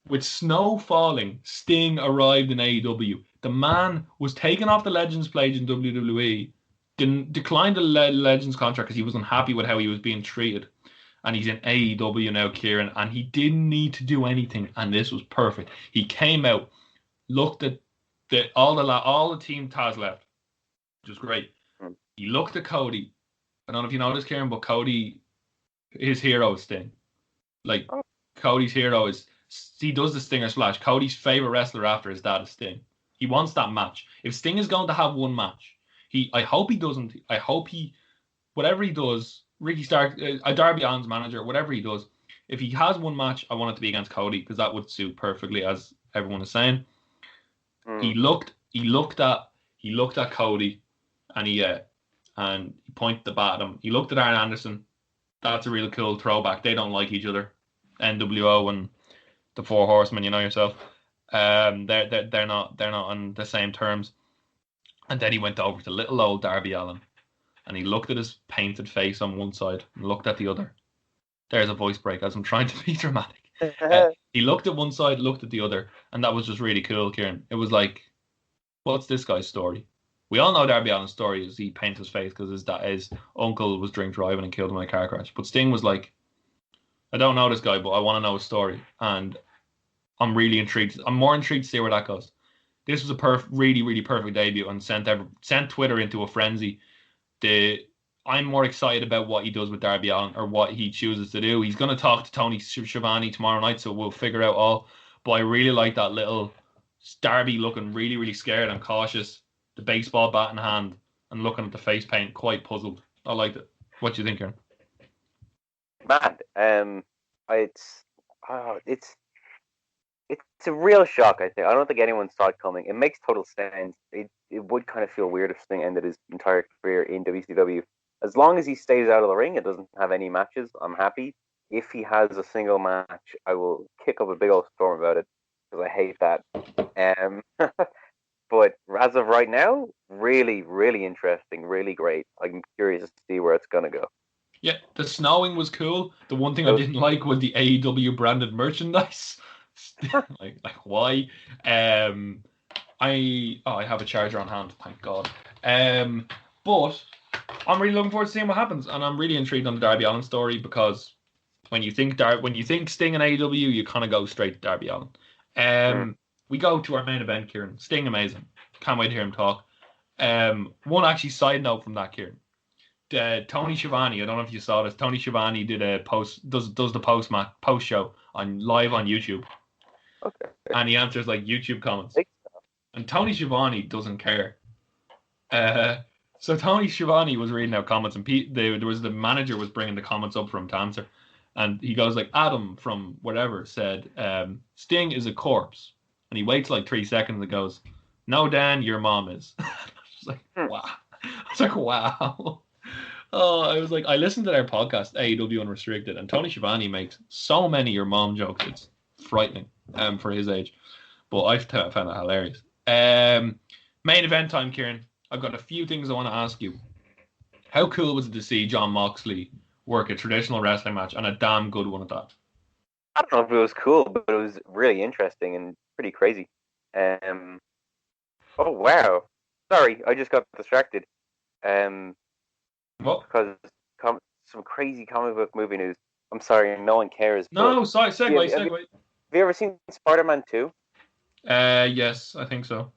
With snow falling, Sting arrived in AEW. The man was taken off the Legends pledge in WWE, declined the Legends contract because he wasn't happy with how he was being treated. And he's in AEW now, Kieran, and he didn't need to do anything, and this was perfect. He came out, looked at all the team Taz left, which was great. He looked at Cody. I don't know if you know this, Kieran, but Cody, his hero is Sting. Like, Cody's hero is, he does the Stinger Splash. Cody's favorite wrestler after his dad is Sting. He wants that match. If Sting is going to have one match, I hope he doesn't. I hope whatever he does, Ricky Stark, Darby Allin's manager, whatever he does, if he has one match, I want it to be against Cody because that would suit perfectly, as everyone is saying. He looked at Cody, and he pointed the bat at him. He looked at Arn Anderson. That's a really cool throwback. They don't like each other. NWO and the Four Horsemen, you know yourself. They're not on the same terms. And then he went over to little old Darby Allin, and he looked at his painted face on one side and looked at the other. There's a voice break as I'm trying to be dramatic. He looked at one side, looked at the other, and that was just really cool, Kieran. It was like, what's this guy's story? We all know Darby Allin's story is he painted his face because his uncle was drink driving and killed him in a car crash. But Sting was like, I don't know this guy, but I want to know his story. And I'm really intrigued. I'm more intrigued to see where that goes. This was a really, really perfect debut and sent Twitter into a frenzy. I'm more excited about what he does with Darby Allin or what he chooses to do. He's going to talk to Tony Schiavone tomorrow night, so we'll figure out all. But I really like that little Darby looking really, really scared and cautious, the baseball bat in hand, and looking at the face paint, quite puzzled. I liked it. What do you think, Kieran? Mad. It's a real shock, I think. I don't think anyone saw it coming. It makes total sense. It would kind of feel weird if Sting ended his entire career in WCW. As long as he stays out of the ring and doesn't have any matches, I'm happy. If he has a single match, I will kick up a big old storm about it because I hate that. But as of right now, really, really interesting, really great. I'm curious to see where it's going to go. Yeah, the snowing was cool. The one thing I didn't like was the AEW branded merchandise. like why? I have a charger on hand, thank God. But I'm really looking forward to seeing what happens, and I'm really intrigued on the Darby Allin story because when you think Sting and AEW, you kind of go straight to Darby Allin. We go to our main event, Kieran. Sting, amazing. Can't wait to hear him talk. One actually side note from that, Kieran. Tony Schiavone, I don't know if you saw this. Tony Schiavone did a does the post show live on YouTube. Okay. And he answers like YouTube comments. And Tony Schiavone doesn't care. So Tony Schiavone was reading out comments, and the manager was bringing the comments up for him to answer, and he goes like, Adam from whatever said, Sting is a corpse, and he waits like 3 seconds and goes, no, Dan, your mom is. I was like, wow. I was like, wow. Oh, I was like, I listened to their podcast, AEW Unrestricted, and Tony Schiavone makes so many your mom jokes. It's frightening for his age. But I found that hilarious. Main event time, Kieran. I've got a few things I want to ask you. How cool was it to see Jon Moxley work a traditional wrestling match, and a damn good one at that? I don't know if it was cool, but it was really interesting and pretty crazy. Oh wow! Sorry, I just got distracted. What? Because some crazy comic book movie news. I'm sorry, no one cares. No, sorry, segue. Have you ever seen Spider-Man 2? Yes, I think so.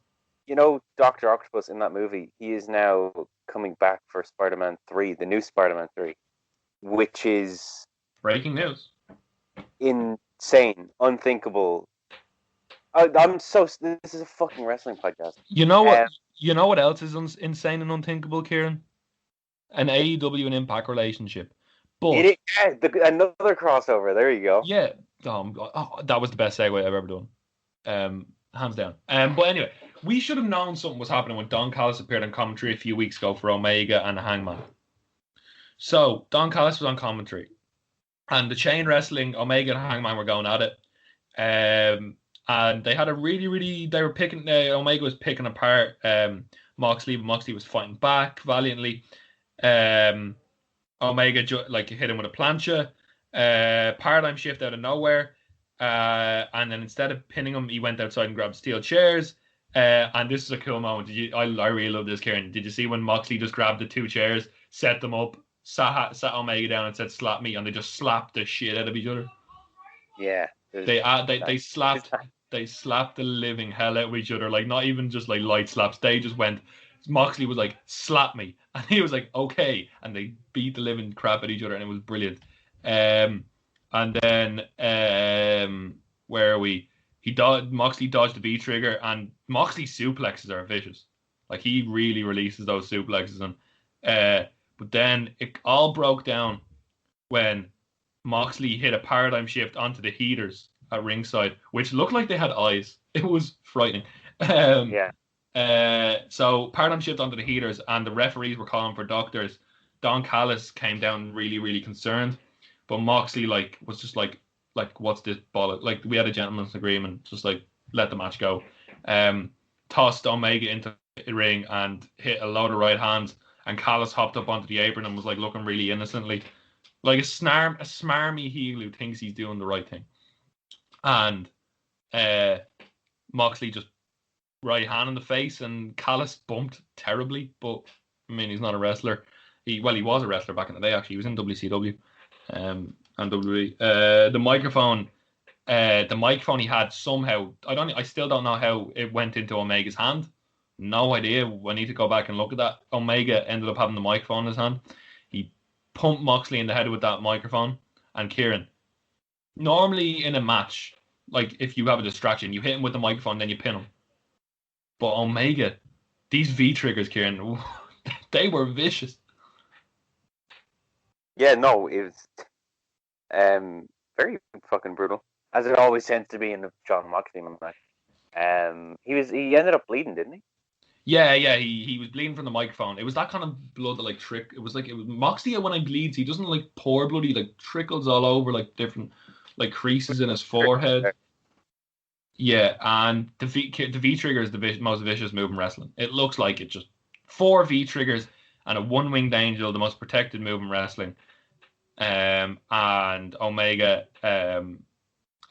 You know Dr. Octopus in that movie, he is now coming back for Spider-Man 3, the new Spider-Man 3, which is breaking news. Insane, unthinkable. This is a fucking wrestling podcast. You know what? You know what else is insane and unthinkable, Kieran? An AEW and Impact relationship. But another crossover. There you go. Yeah, that was the best segue I've ever done. Hands down. But anyway, we should have known something was happening when Don Callis appeared on commentary a few weeks ago for Omega and Hangman. So Don Callis was on commentary, and the chain wrestling, Omega and Hangman were going at it. And they had a really, they were picking. Omega was picking apart Moxley, but Moxley was fighting back valiantly. Omega hit him with a plancha, paradigm shift out of nowhere, and then instead of pinning him, he went outside and grabbed steel chairs. And this is a cool moment. I really love this, Kieran. Did you see when Moxley just grabbed the two chairs, set them up, sat Omega down, and said "slap me," and they just slapped the shit out of each other? Yeah, they slapped the living hell out of each other. Like, not even just like light slaps. They just went. Moxley was like, "Slap me," and he was like, "Okay," and they beat the living crap at each other, and it was brilliant. And then where are we? Moxley dodged the V trigger, and Moxley suplexes are vicious. Like, he really releases those suplexes, and but then it all broke down when Moxley hit a paradigm shift onto the heaters at ringside, which looked like they had eyes. It was frightening. Yeah. So paradigm shift onto the heaters, and the referees were calling for doctors. Don Callis came down really concerned, but Moxley was just like what's this bollock? Like, we had a gentleman's agreement, just like let the match go. Tossed Omega into the ring and hit a load of right hands, and Callis hopped up onto the apron and was like looking really innocently, like a smarmy heel who thinks he's doing the right thing. And Moxley just right hand in the face, and Callis bumped terribly. But I mean, he's not a wrestler. He was a wrestler back in the day. Actually, he was in WCW and WWE. The microphone he had somehow, I still don't know how it went into Omega's hand. No idea. I need to go back and look at that. Omega ended up having the microphone in his hand. He pumped Moxley in the head with that microphone. And Kieran, normally in a match, like if you have a distraction, you hit him with the microphone, then you pin him. But Omega, these V triggers, Kieran, they were vicious. Yeah, no, it was very fucking brutal, as it always tends to be in the Jon Moxley match. He ended up bleeding, didn't he? Yeah, he was bleeding from the microphone. It was that kind of blood that it was Moxley when he bleeds, he doesn't like pour blood, he like trickles all over like different like creases in his forehead. Yeah, and the V trigger is the most vicious move in wrestling. It looks like it just 4 V triggers and a one-winged angel, the most protected move in wrestling. And Omega, and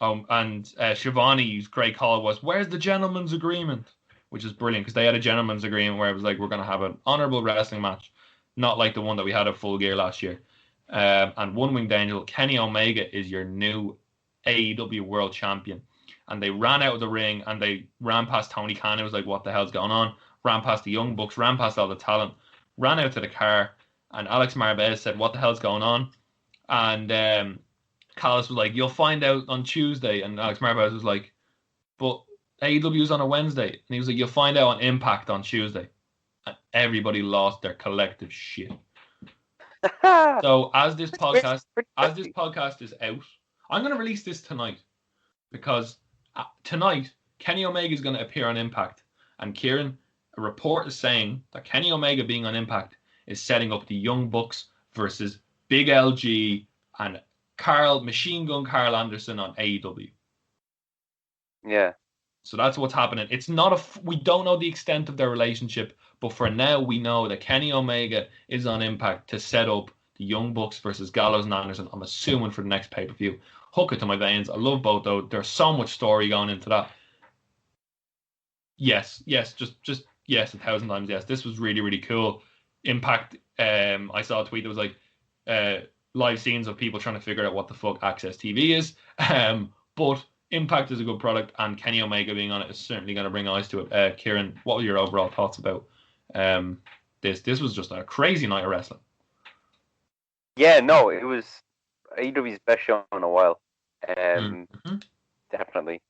Shivani's great call was, "Where's the gentleman's agreement?" Which is brilliant, because they had a gentleman's agreement where it was like, we're going to have an honorable wrestling match, not like the one that we had at Full Gear last year. And one-winged angel, Kenny Omega is your new AEW World Champion. And they ran out of the ring, and they ran past Tony Khan. It was like, what the hell's going on? Ran past the Young Bucks, ran past all the talent, ran out to the car, and Alex Marbez said, what the hell's going on? And Callis was like, you'll find out on Tuesday. And Alex Marbez was like, but AEW's on a Wednesday. And he was like, you'll find out on Impact on Tuesday. And everybody lost their collective shit. So as this podcast is out, I'm going to release this tonight, because tonight Kenny Omega is going to appear on Impact, and Kieran, a report is saying that Kenny Omega being on Impact is setting up the Young Bucks versus Big LG and Machine Gun Carl Anderson on AEW. Yeah. So that's what's happening. It's not we don't know the extent of their relationship, but for now we know that Kenny Omega is on Impact to set up the Young Bucks versus Gallows and Anderson. I'm assuming for the next pay-per-view. Hook it to my veins. I love both though. There's so much story going into that. Yes, just yes, 1,000 times yes. This was really, really cool. Impact. I saw a tweet that was like live scenes of people trying to figure out what the fuck Access TV is. But Impact is a good product, and Kenny Omega being on it is certainly going to bring eyes to it. Kieran, what were your overall thoughts about this? This was just a crazy night of wrestling. Yeah, no, it was AEW's best show in a while. Definitely.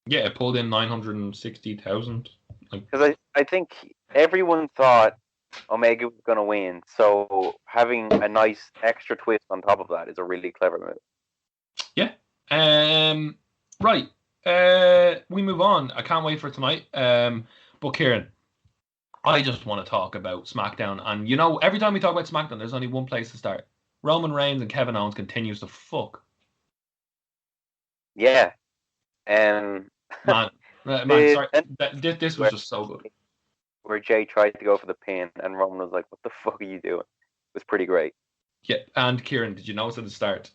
Yeah, it pulled in 960,000. Because I think everyone thought Omega was going to win, so having a nice extra twist on top of that is a really clever move. Yeah. Right. We move on. I can't wait for tonight. But Kieran, I just want to talk about SmackDown. And, every time we talk about SmackDown, there's only one place to start. Roman Reigns and Kevin Owens continues to fuck. Yeah. Man, sorry. This was just so good. Where Jay tried to go for the pin, and Roman was like, what the fuck are you doing? It was pretty great. Yeah, and Kieran, did you notice at the start,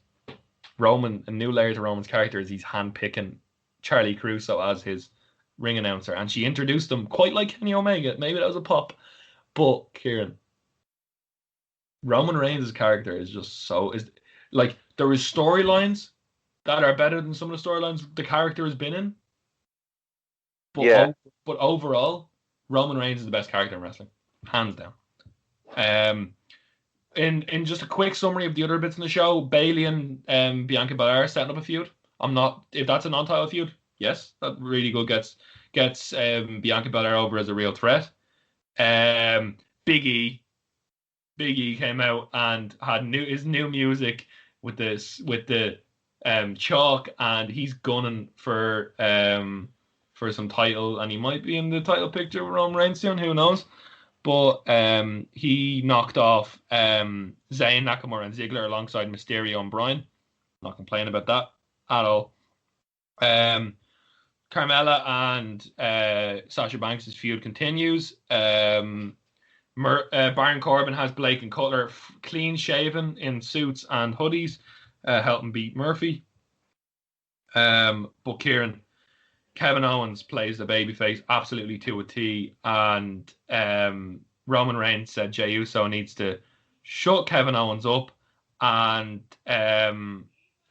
Roman, a new layer to Roman's character is he's handpicking Charlie Caruso as his ring announcer, and she introduced him quite like Kenny Omega. Maybe that was a pop. But, Kieran, Roman Reigns' character is just so... there is storylines that are better than some of the storylines the character has been in. But, but overall, Roman Reigns is the best character in wrestling. Hands down. In just a quick summary of the other bits in the show, Bayley and Bianca Belair setting up a feud. If that's a non-title feud, yes, that really good gets Bianca Belair over as a real threat. Big E came out and had his new music with the chalk, and he's gunning for some title, and he might be in the title picture with Roman Reigns soon. Who knows? But he knocked off Zayn, Nakamura, and Ziggler alongside Mysterio and Bryan. Not complaining about that at all. Carmella and Sasha Banks' feud continues. Baron Corbin has Blake and Cutler clean shaven in suits and hoodies, helping beat Murphy. But Kieran, Kevin Owens plays the babyface absolutely to a T, and Roman Reigns said Jey Uso needs to shut Kevin Owens up, and a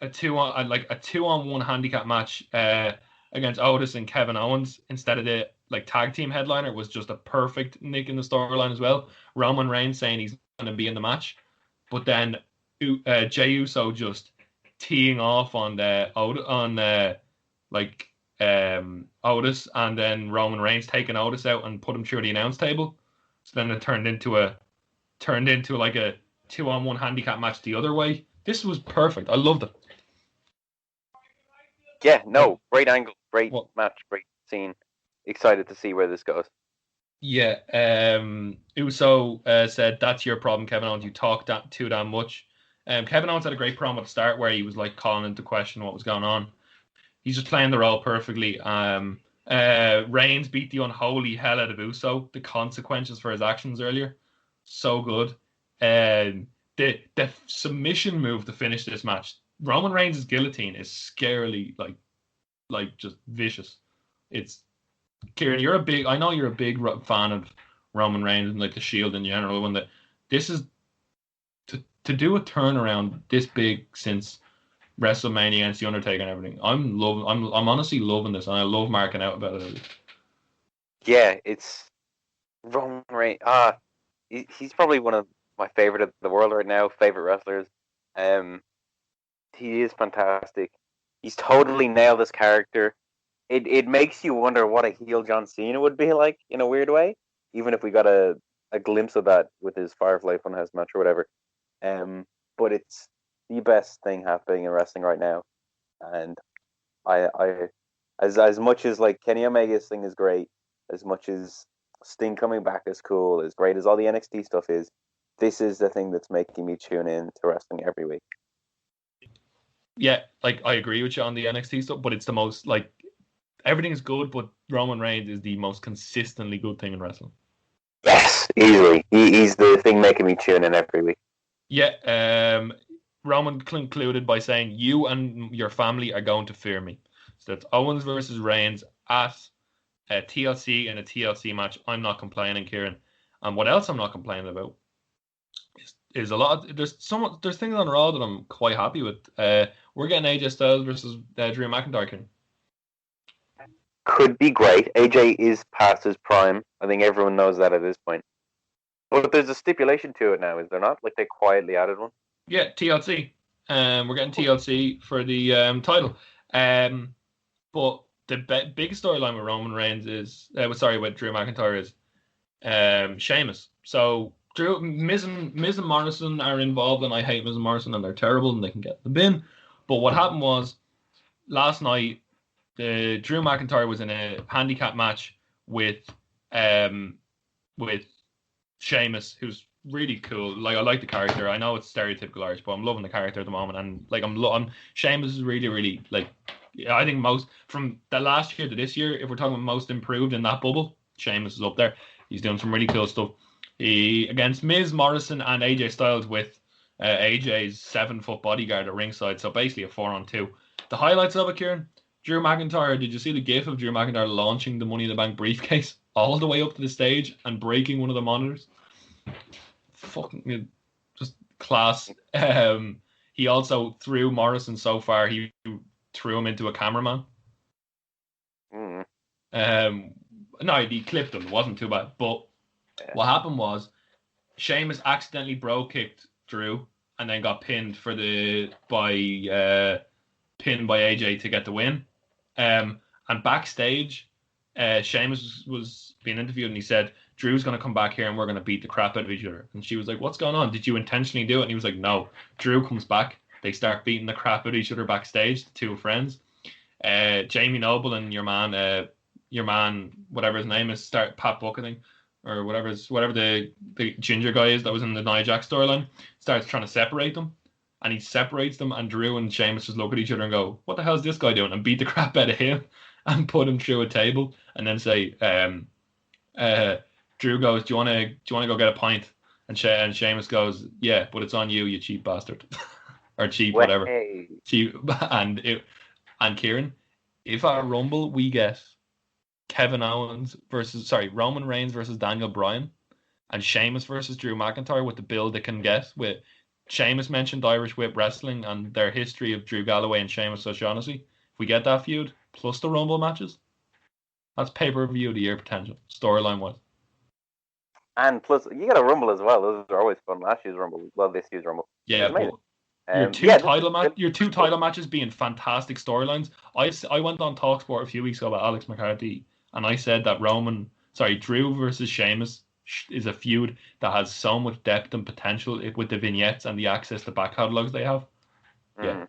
2-on-1 handicap match against Otis and Kevin Owens instead of the tag team headliner was just a perfect nick in the storyline as well. Roman Reigns saying he's going to be in the match, but then Jey Uso just teeing off on Otis, and then Roman Reigns taking Otis out and put him through the announce table. So then it turned into a 2-on-1 handicap match the other way. This was perfect. I loved it. Yeah, no, great angle, great match, great scene. Excited to see where this goes. Yeah, Uso said, "That's your problem, Kevin Owens. You talk too damn much." Kevin Owens had a great promo at the start where he was calling into question what was going on. He's just playing the role perfectly. Reigns beat the unholy hell out of Uso. The consequences for his actions earlier, so good. The submission move to finish this match, Roman Reigns' guillotine is scarily just vicious. It's Kieran, I know you're a big fan of Roman Reigns and the Shield in general. This is to do a turnaround this big since WrestleMania against The Undertaker and everything. I'm honestly loving this, and I love marking out about it. Yeah, it's Roman Reigns. He's probably one of my favorite of the world right now. Favorite wrestlers. He is fantastic. He's totally nailed this character. It makes you wonder what a heel John Cena would be like in a weird way, even if we got a glimpse of that with his Firefly Funhouse match or whatever. But it's the best thing happening in wrestling right now, and I as much as Kenny Omega's thing is great, as much as Sting coming back is cool, as great as all the NXT stuff is, this is the thing that's making me tune in to wrestling every week. Yeah, I agree with you on the NXT stuff, but it's the most everything is good, but Roman Reigns is the most consistently good thing in wrestling. Yes, easily. He's the thing making me tune in every week. Yeah, Roman concluded by saying, "You and your family are going to fear me." So that's Owens versus Reigns at TLC in a TLC match. I'm not complaining, Kieran. And what else I'm not complaining about is a lot. There's things on Raw that I'm quite happy with. We're getting AJ Styles versus Drew McIntyre. Kieran. Could be great. AJ is past his prime. I think everyone knows that at this point. But there's a stipulation to it now, is there not? Like they quietly added one. Yeah, TLC. We're getting TLC for the title. But the big storyline with Roman Reigns is, with Drew McIntyre is Sheamus. So Miz and Morrison are involved, and I hate Miz and Morrison, and they're terrible, and they can get the bin. But what happened was last night, Drew McIntyre was in a handicap match with Sheamus, who's really cool. Like I like the character. I know it's stereotypical Irish, but I'm loving the character at the moment, and like I'm Sheamus is really, really like. I think most from the last year to this year, if we're talking about most improved in that bubble, Sheamus is up there. He's doing some really cool stuff. He against Miz, Morrison, and AJ Styles with AJ's 7-foot bodyguard at ringside. So basically a 4-on-2. The highlights of it, Kieran. Drew McIntyre. Did you see the gif of Drew McIntyre launching the Money in the Bank briefcase all the way up to the stage and breaking one of the monitors? Fucking just class. He also threw Morrison so far he threw him into a cameraman. No, he clipped him. It wasn't too bad. But what happened was Sheamus accidentally bro kicked Drew and then got pinned by AJ to get the win. And backstage, Sheamus was being interviewed and he said, Drew's going to come back here and we're going to beat the crap out of each other. And she was like, what's going on? Did you intentionally do it? And he was like, no. Drew comes back. They start beating the crap out of each other backstage, the two friends. Jamie Noble and your man, whatever his name is, Pat Bucketing, or whatever the ginger guy is that was in the Nia Jax storyline, starts trying to separate them. And he separates them, and Drew and Sheamus just look at each other and go, what the hell is this guy doing? And beat the crap out of him and put him through a table and then say, Drew goes, do you want to go get a pint? And Sheamus goes, yeah, but it's on you, you cheap bastard. Or cheap, whatever. Hey. Cheap. And Kieran, if at Rumble we get Roman Reigns versus Daniel Bryan, and Sheamus versus Drew McIntyre with the build it can get, with Sheamus mentioned Irish Whip Wrestling and their history of Drew Galloway and Sheamus O'Shaughnessy, if we get that feud, plus the Rumble matches, that's pay-per-view of the year potential, storyline-wise. And plus, you got a Rumble as well. Those are always fun. Last year's Rumble, this year's Rumble. Yeah, but your two title matches being fantastic storylines. I went on TalkSport a few weeks ago about Alex McCarthy, and I said that Drew versus Sheamus is a feud that has so much depth and potential with the vignettes and the access to back catalogs they have. Yeah.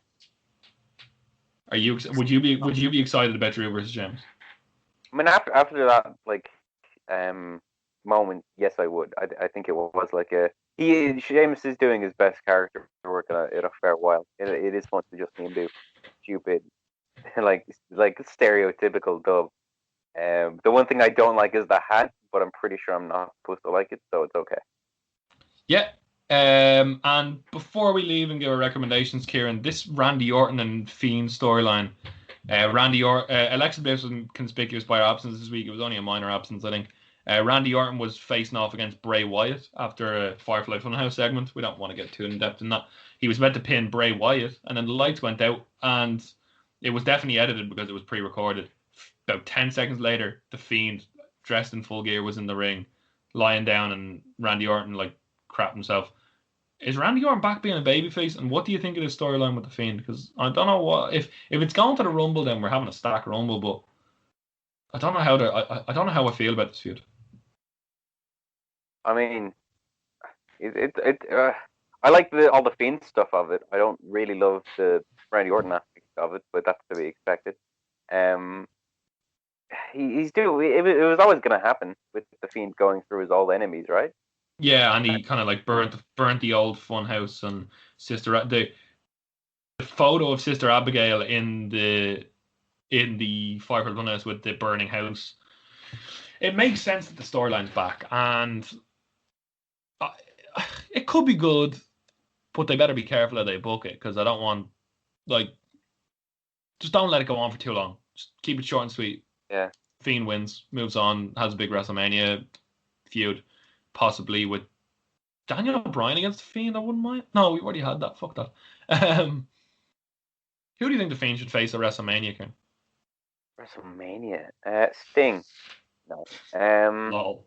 Would you be excited about Drew versus Sheamus? I mean, after that moment, yes, I would. I think it was like Sheamus is doing his best character work in a fair while. It is fun to just see him do stupid, like stereotypical dub. The one thing I don't like is the hat, but I'm pretty sure I'm not supposed to like it, so it's okay. Yeah. And before we leave and give our recommendations, Kieran, this Randy Orton and Fiend storyline. Alexa Bliss was conspicuous by her absence this week. It was only a minor absence, I think. Randy Orton was facing off against Bray Wyatt after a Firefly Funhouse segment. We don't want to get too in-depth in that. He was meant to pin Bray Wyatt, and then the lights went out, and it was definitely edited because it was pre-recorded. About 10 seconds later, the Fiend, dressed in full gear, was in the ring, lying down, and Randy Orton, crapped himself. Is Randy Orton back being a babyface? And what do you think of this storyline with the Fiend? Because I don't know what... If it's going to the Rumble, then we're having a stack Rumble, but I don't know how I feel about this feud. I mean, I like all the Fiend stuff of it. I don't really love the Randy Orton aspect of it, but that's to be expected. It was always going to happen with the Fiend going through his old enemies, right? Yeah, and he kind of burnt the old funhouse and the photo of Sister Abigail in the in the Firefox Funhouse with the burning house. It makes sense that the storyline's back, and it could be good, but they better be careful how they book it, because I don't want, just don't let it go on for too long. Just keep it short and sweet. Yeah. Fiend wins, moves on, has a big WrestleMania feud, possibly with Daniel Bryan against the Fiend. I wouldn't mind. No, we already had that. Fuck that. Who do you think the Fiend should face at WrestleMania, Kieran? WrestleMania? Sting. No. Lol.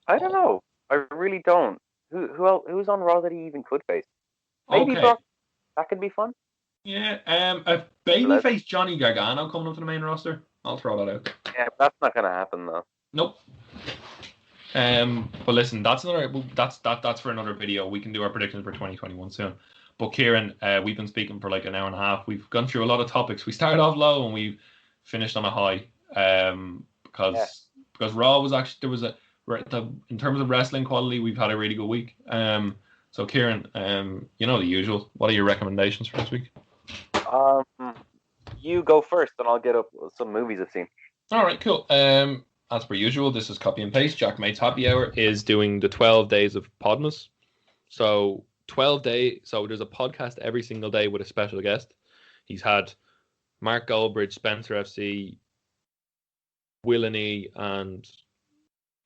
I don't know. I really don't. Who's on Raw that he even could face? Maybe Okay. Brock. That could be fun. Yeah. A babyface Johnny Gargano coming up to the main roster. I'll throw that out. Yeah, but that's not gonna happen though. Nope. But listen, that's for another video. We can do our predictions for 2021 soon. But Kieran, we've been speaking for like an hour and a half. We've gone through a lot of topics. We started off low and we finished on a high. Because Raw was actually in terms of wrestling quality, we've had a really good week. So Kieran, you know the usual. What are your recommendations for this week? You go first, and I'll get up some movies I've seen. All right, cool. As per usual, this is copy and paste. Jack Mate's Happy Hour is doing the 12 days of Podmas. So 12 days. So there's a podcast every single day with a special guest. He's had Mark Goldbridge, Spencer FC, Willany, and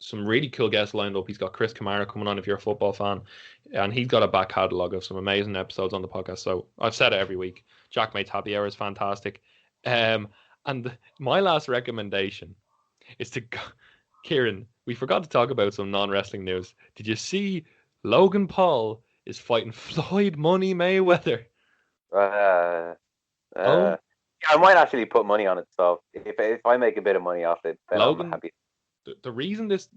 some really cool guests lined up. He's got Chris Kamara coming on if you're a football fan. And he's got a back catalogue of some amazing episodes on the podcast. So I've said it every week. Jack Mate's Happy Hour is fantastic. And my last recommendation is to go. Kieran, we forgot to talk about some non-wrestling news. Did you see Logan Paul is fighting Floyd Money Mayweather? I might actually put money on it. So if I make a bit of money off it, then Logan, I'm happy. The reason this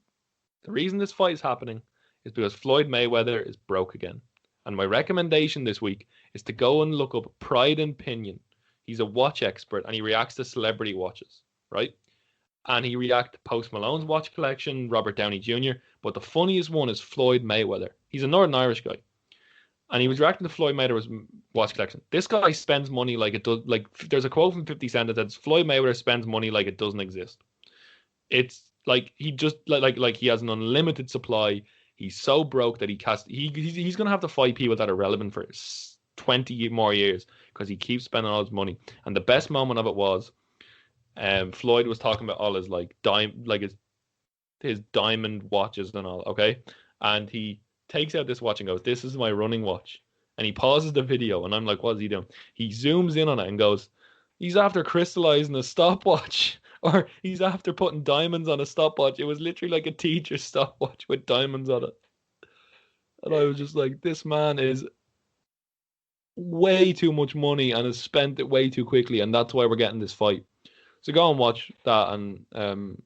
fight is happening is because Floyd Mayweather is broke again. And my recommendation this week is to go and look up Pride and Pinion. He's a watch expert and he reacts to celebrity watches, right? And he reacts to Post Malone's watch collection, Robert Downey Jr. But the funniest one is Floyd Mayweather. He's a Northern Irish guy. And he was reacting to Floyd Mayweather's watch collection. This guy spends money like it does. Like, there's a quote from 50 Cent that says Floyd Mayweather spends money like it doesn't exist. It's like he just like he has an unlimited supply. He's so broke that he's going to have to fight people that are relevant for 20 more years because he keeps spending all his money. And the best moment of it was Floyd was talking about all his his diamond watches and all, okay? And he takes out this watch and goes, "This is my running watch." And he pauses the video and I'm like, "What's he doing?" He zooms in on it and goes, "He's after crystallizing a stopwatch." Or he's after putting diamonds on a stopwatch. It was literally like a teacher's stopwatch with diamonds on it. And I was just like, this man is way too much money and has spent it way too quickly. And that's why we're getting this fight. So go and watch that. And and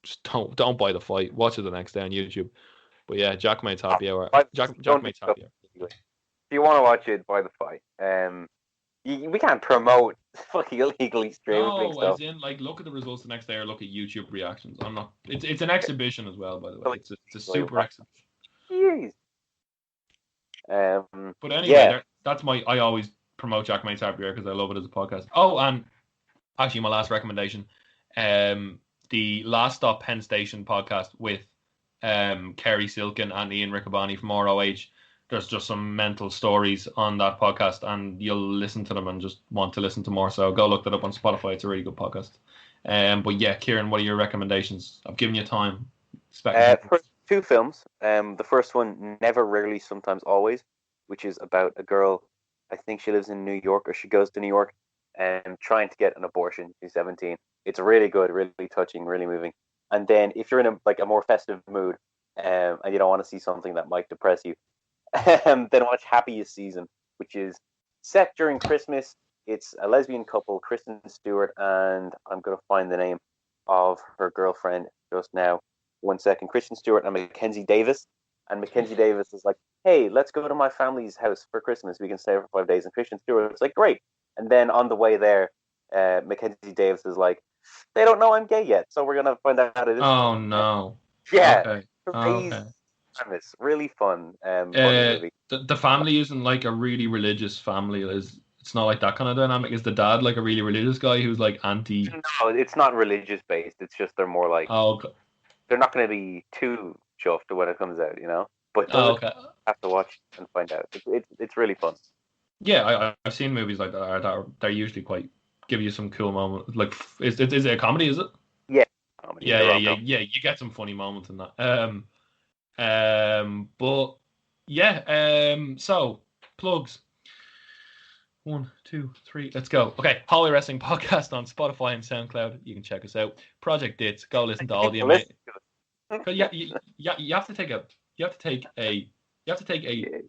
just don't buy the fight. Watch it the next day on YouTube. But yeah, Jack Mate's Happy Hour. Jack Mate's Happy Hour. If you want to watch it, buy the fight. We can't promote fucking illegally streaming stuff. As in, like, look at the results the next day or look at YouTube reactions. I'm not. It's an exhibition as well, by the way. It's a super exhibition. Jeez. But anyway, that's I always promote Jack Mate's Happy Hour because I love it as a podcast. Oh, and actually, my last recommendation, the Last Stop Penn Station podcast with Kerry Silkin and Ian Riccoboni from ROH. There's just some mental stories on that podcast and you'll listen to them and just want to listen to more. So go look that up on Spotify. It's a really good podcast. But yeah, Kieran, what are your recommendations? I've given you time. First, 2 films. The first one, Never, Rarely, Sometimes, Always, which is about a girl. I think she lives in New York or she goes to New York and trying to get an abortion. She's 17. It's really good, really touching, really moving. And then if you're in a more festive mood and you don't want to see something that might depress you, then watch Happiest Season, which is set during Christmas. It's a lesbian couple, Kristen Stewart, and I'm going to find the name of her girlfriend just now. 1 second. Kristen Stewart and Mackenzie Davis. And Mackenzie Davis is like, "Hey, let's go to my family's house for Christmas. We can stay for 5 days." And Kristen Stewart's like, "Great." And then on the way there, Mackenzie Davis is like, "They don't know I'm gay yet, so we're going to find out how it is." Oh, no. Yeah. Okay. It's really fun. Funny movie. The family isn't like a really religious family. It's It's not like that kind of dynamic. Is the dad like a really religious guy who's like anti? No, it's not religious based. It's just they're more like Oh, okay. they're not going to be too chuffed when it comes out, But Oh, those okay. have to watch and find out. It's really fun. Yeah, I've seen movies like that. They're usually quite give you some cool moments. Like, is it a comedy? Is it? Yeah, comedy. Yeah. You get some funny moments in that. But yeah. So plugs. 1, 2, 3. Let's go. Okay, Holloway Wrestling Podcast on Spotify and SoundCloud. You can check us out. Project Dits. Go listen to all the amazing. Yeah, you have to take a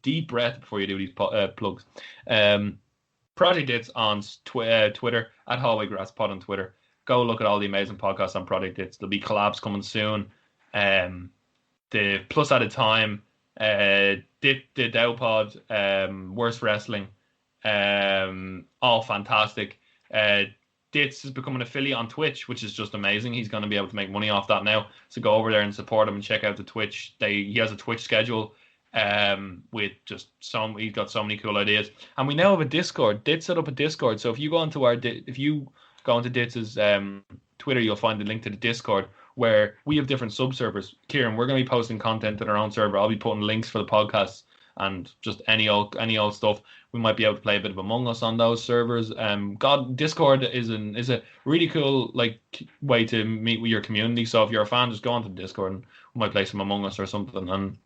deep breath before you do these plugs. Project Dits on Twitter at Holloway Grass Pod on Twitter. Go look at all the amazing podcasts on Project Dits. There'll be collabs coming soon. The Plus at a Time, the Dow Pod, Worst Wrestling. All fantastic. Dits is becoming an affiliate on Twitch, which is just amazing. He's going to be able to make money off that now. So go over there and support him and check out the Twitch. He has a Twitch schedule with just he's got so many cool ideas. And we now have a Discord. Dits set up a Discord. So if you go onto Dits's Twitter, you'll find the link to the Discord where we have different subservers. Kieran, we're going to be posting content in our own server. I'll be putting links for the podcasts and just any old stuff. We might be able to play a bit of Among Us on those servers. Discord is a really cool way to meet with your community. So if you're a fan, just go onto the Discord and we might play some Among Us or something. And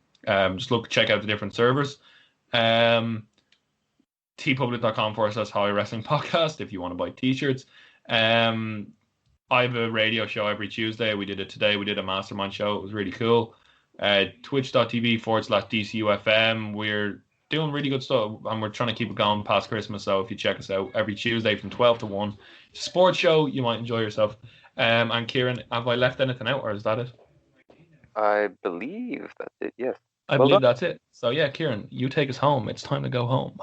just check out the different servers. tpublic.com/Holloway Wrestling Podcast if you want to buy t-shirts. I have a radio show every Tuesday. We did it today. We did a mastermind show. It was really cool. Twitch.tv/DCUFM. We're doing really good stuff and we're trying to keep it going past Christmas. So if you check us out every Tuesday from 12 to 1, it's a sports show. You might enjoy yourself. And Kieran, have I left anything out or is that it? I believe that's it, yes. I believe that's it. So yeah, Kieran, you take us home. It's time to go home.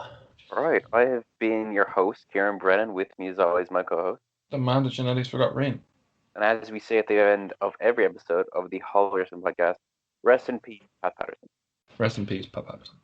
All right. I have been your host, Kieran Brennan. With me as always, my co-host. The man that genetics forgot Rian. And as we say at the end of every episode of the Holloway Wrestling Podcast, rest in peace, Pat Patterson. Rest in peace, Pat Patterson.